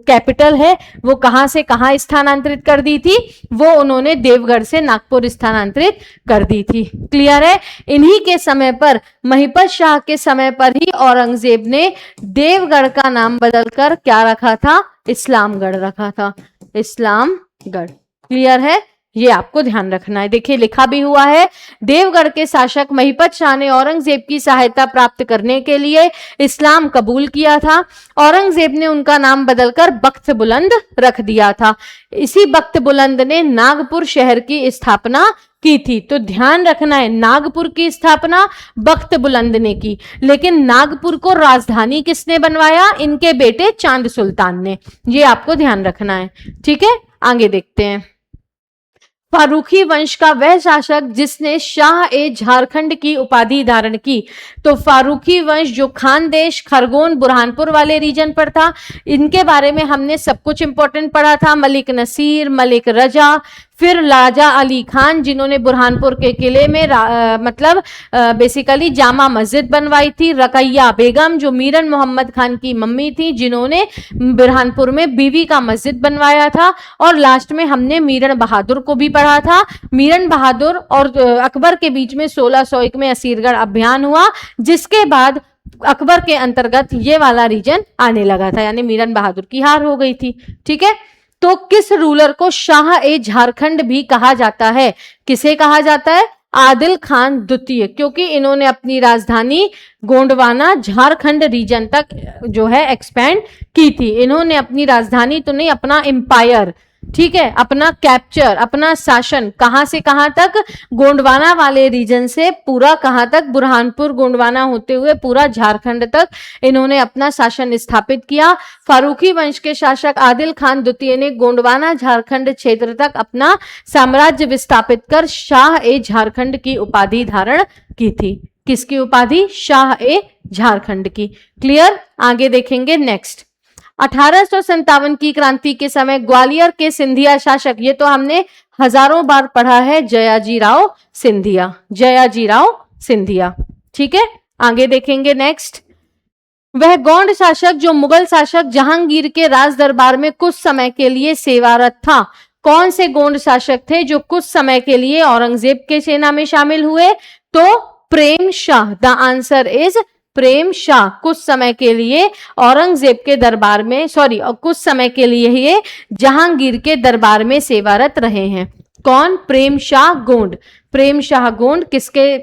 कैपिटल है वो कहां से कहां स्थानांतरित कर दी थी, वो उन्होंने देवगढ़ से नागपुर स्थानांतरित कर दी थी। क्लियर है। इन्हीं के समय पर, महिपत शाह के समय पर ही औरंगजेब ने देवगढ़ का नाम बदलकर क्या रखा था, इस्लामगढ़ रखा था, इस्लामगढ़। क्लियर है, ये आपको ध्यान रखना है। देखिए लिखा भी हुआ है, देवगढ़ के शासक महिपत शाह ने औरंगजेब की सहायता प्राप्त करने के लिए इस्लाम कबूल किया था। औरंगजेब ने उनका नाम बदलकर बख्त बुलंद रख दिया था। इसी बख्त बुलंद ने नागपुर शहर की स्थापना की थी। तो ध्यान रखना है, नागपुर की स्थापना बख्त बुलंद ने की, लेकिन नागपुर को राजधानी किसने बनवाया, इनके बेटे चांद सुल्तान ने। ये आपको ध्यान रखना है। ठीक है, आगे देखते हैं। फारूकी वंश का वह शासक जिसने शाह ए झारखंड की उपाधि धारण की। तो फारूकी वंश जो खानदेश, खरगोन, बुरहानपुर वाले रीजन पर था, इनके बारे में हमने सब कुछ इंपॉर्टेंट पढ़ा था। मलिक नसीर, मलिक रजा, फिर राजा अली खान जिन्होंने बुरहानपुर के किले में बेसिकली जामा मस्जिद बनवाई थी। रकैया बेगम जो मीरन मोहम्मद खान की मम्मी थी, जिन्होंने बुरहानपुर में बीवी का मस्जिद बनवाया था। और लास्ट में हमने मीरन बहादुर को भी पढ़ा था। मीरन बहादुर और अकबर के बीच में 1601 में असीरगढ़ अभियान हुआ, जिसके बाद अकबर के अंतर्गत ये वाला रीजन आने लगा था, यानी मीरन बहादुर की हार हो गई थी। ठीक है, तो किस रूलर को शाह ए झारखंड भी कहा जाता है, किसे कहा जाता है, आदिल खान द्वितीय, क्योंकि इन्होंने अपनी राजधानी गोंडवाना झारखंड रीजन तक जो है एक्सपेंड की थी। इन्होंने अपनी राजधानी तो नहीं, अपना एम्पायर, ठीक है, अपना कैप्चर, अपना शासन कहां से कहां तक, गोंडवाना वाले रीजन से पूरा कहां तक, बुरहानपुर गोंडवाना होते हुए पूरा झारखंड तक इन्होंने अपना शासन स्थापित किया। फारूकी वंश के शासक आदिल खान द्वितीय ने गोंडवाना झारखंड क्षेत्र तक अपना साम्राज्य विस्थापित कर शाह ए झारखंड की उपाधि धारण की थी। किसकी उपाधि, शाह ए झारखंड की। क्लियर, आगे देखेंगे नेक्स्ट। 1857 की क्रांति के समय ग्वालियर के सिंधिया शासक, ये तो हमने हजारों बार पढ़ा है, जयाजी राव सिंधिया, जयाजी राव सिंधिया। ठीक है, आगे देखेंगे नेक्स्ट। वह गौंड शासक जो मुगल शासक जहांगीर के राज दरबार में कुछ समय के लिए सेवारत था। कौन से गोंड शासक थे जो कुछ समय के लिए औरंगजेब के सेना में शामिल हुए? तो प्रेम शाह। द आंसर इज प्रेम शाह कुछ समय के लिए औरंगजेब के दरबार में, सॉरी, कुछ समय के लिए ये जहांगीर के दरबार में सेवारत रहे हैं। कौन? प्रेम शाह गोंड। प्रेम शाह गोंड किसके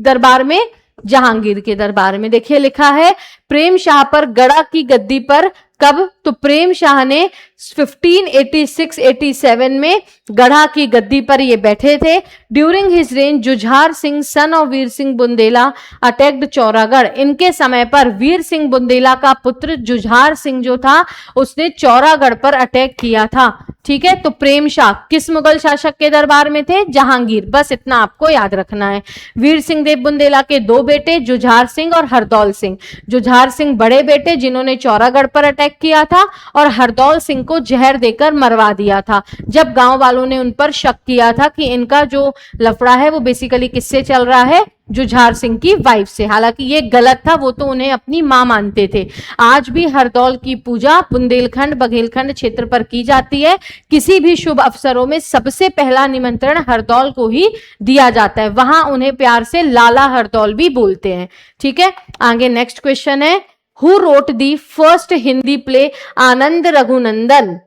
दरबार में? जहांगीर के दरबार में। देखिए लिखा है प्रेम शाह पर गड़ा की गद्दी पर कब? तो प्रेम शाह ने 1586-87 में गढ़ा की गद्दी पर ये बैठे थे। During his rain Jujhar Singh son of Veer Singh Bundela attacked Chauragarh. इनके समय पर वीर सिंह बुंदेला का पुत्र जुझार सिंह जो था उसने चौरागढ़ पर अटैक किया था। ठीक है, तो प्रेम शाह किस मुगल शासक के दरबार में थे? जहांगीर। बस इतना आपको याद रखना है। वीर सिंह देव बुंदेला के दो बेटे जुझार सिंह और हरदौल सिंह। जुझार सिंह बड़े बेटे जिन्होंने चौरागढ़ पर अटैक किया था और हरदौल सिंह को जहर देकर मरवा दिया था जब गांव वालों ने उन पर शक किया था कि इनका जो लफड़ा है वो बेसिकली किससे चल रहा है? जुझार सिंह की वाइफ से। हालांकि ये गलत था, वो तो उन्हें अपनी मां मानते थे। आज भी हरदौल की पूजा बुंदेलखंड बघेलखंड क्षेत्र पर की जाती है। किसी भी शुभ अवसरों में सबसे पहला निमंत्रण हरदौल को ही दिया जाता है। वहां उन्हें प्यार से लाला हरदौल भी बोलते हैं। ठीक है, आगे नेक्स्ट क्वेश्चन है, who wrote the first Hindi play Anand Raghunandan.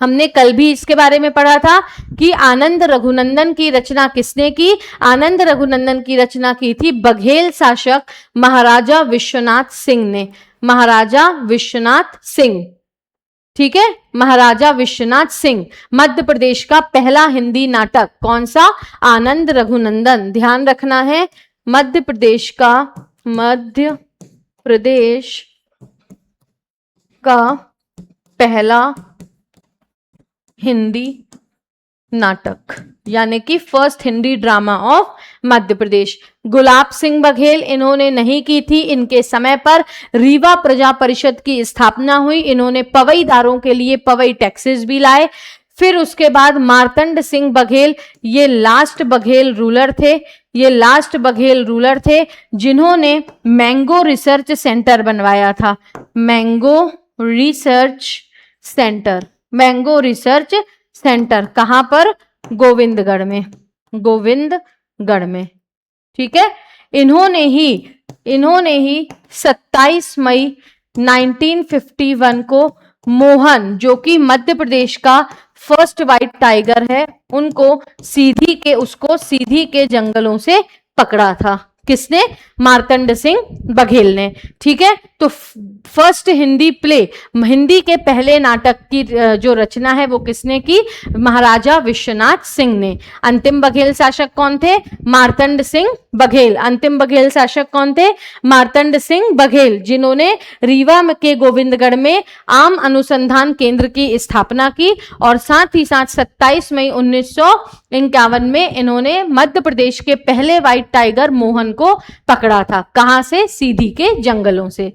हमने कल भी इसके बारे में पढ़ा था कि आनंद रघुनंदन की रचना किसने की? आनंद रघुनंदन की रचना की थी बघेल शासक महाराजा विश्वनाथ सिंह ने। महाराजा विश्वनाथ सिंह। ठीक है, महाराजा विश्वनाथ सिंह। मध्य प्रदेश का पहला हिंदी नाटक कौन सा? आनंद रघुनंदन। ध्यान रखना है, मध्य प्रदेश का पहला हिंदी नाटक यानी कि first Hindi drama of Madhya Pradesh. Gulab Singh Baghel इन्होंने नहीं की थी। इनके समय पर रीवा प्रजा परिषद की स्थापना हुई। इन्होंने पवईदारों के लिए पवई टैक्सेस भी लाए। फिर उसके बाद मार्तंड सिंह बघेल, ये लास्ट बघेल रूलर थे जिन्होंने मैंगो रिसर्च सेंटर बनवाया था। मैंगो रिसर्च सेंटर कहां पर? गोविंदगढ़ में। ठीक है, इन्होंने ही 27 मई 1951 को मोहन, जो कि मध्य प्रदेश का फर्स्ट व्हाइट टाइगर है, उसको सीधी के जंगलों से पकड़ा था। किसने? मार्तंड सिंह बघेल ने। ठीक है, तो फर्स्ट हिंदी प्ले, हिंदी के पहले नाटक की जो रचना है वो किसने की? महाराजा विश्वनाथ सिंह ने। अंतिम बघेल शासक कौन थे? मार्तंड सिंह बघेल। अंतिम बघेल शासक कौन थे? मार्तंड सिंह बघेल, जिन्होंने रीवा के गोविंदगढ़ में आम अनुसंधान केंद्र की स्थापना की और साथ ही साथ 27 मई 1951 में इन्होंने मध्य प्रदेश के पहले व्हाइट टाइगर मोहन को पकड़ा था। कहां से? सीधी के जंगलों से।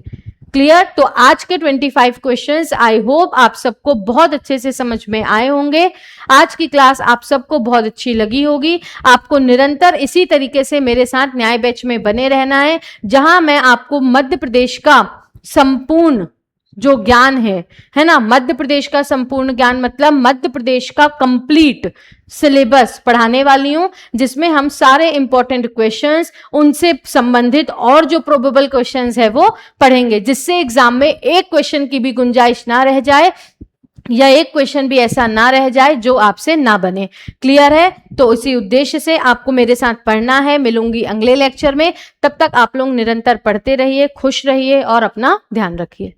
क्लियर? तो आज के 25 क्वेश्चंस आई होप आप सबको बहुत अच्छे से समझ में आए होंगे। आज की क्लास आप सबको बहुत अच्छी लगी होगी। आपको निरंतर इसी तरीके से मेरे साथ न्याय बैच में बने रहना है, जहां मैं आपको मध्य प्रदेश का संपूर्ण जो ज्ञान है ना, मध्य प्रदेश का संपूर्ण ज्ञान मतलब मध्य प्रदेश का कंप्लीट सिलेबस पढ़ाने वाली हूं, जिसमें हम सारे इंपॉर्टेंट क्वेश्चंस, उनसे संबंधित और जो प्रोबेबल क्वेश्चंस है वो पढ़ेंगे, जिससे एग्जाम में एक क्वेश्चन की भी गुंजाइश ना रह जाए या एक क्वेश्चन भी ऐसा ना रह जाए जो आपसे ना बने। क्लियर है? तो इसी उद्देश्य से आपको मेरे साथ पढ़ना है। मिलूंगी अगले लेक्चर में, तब तक आप लोग निरंतर पढ़ते रहिए, खुश रहिए और अपना ध्यान रखिए।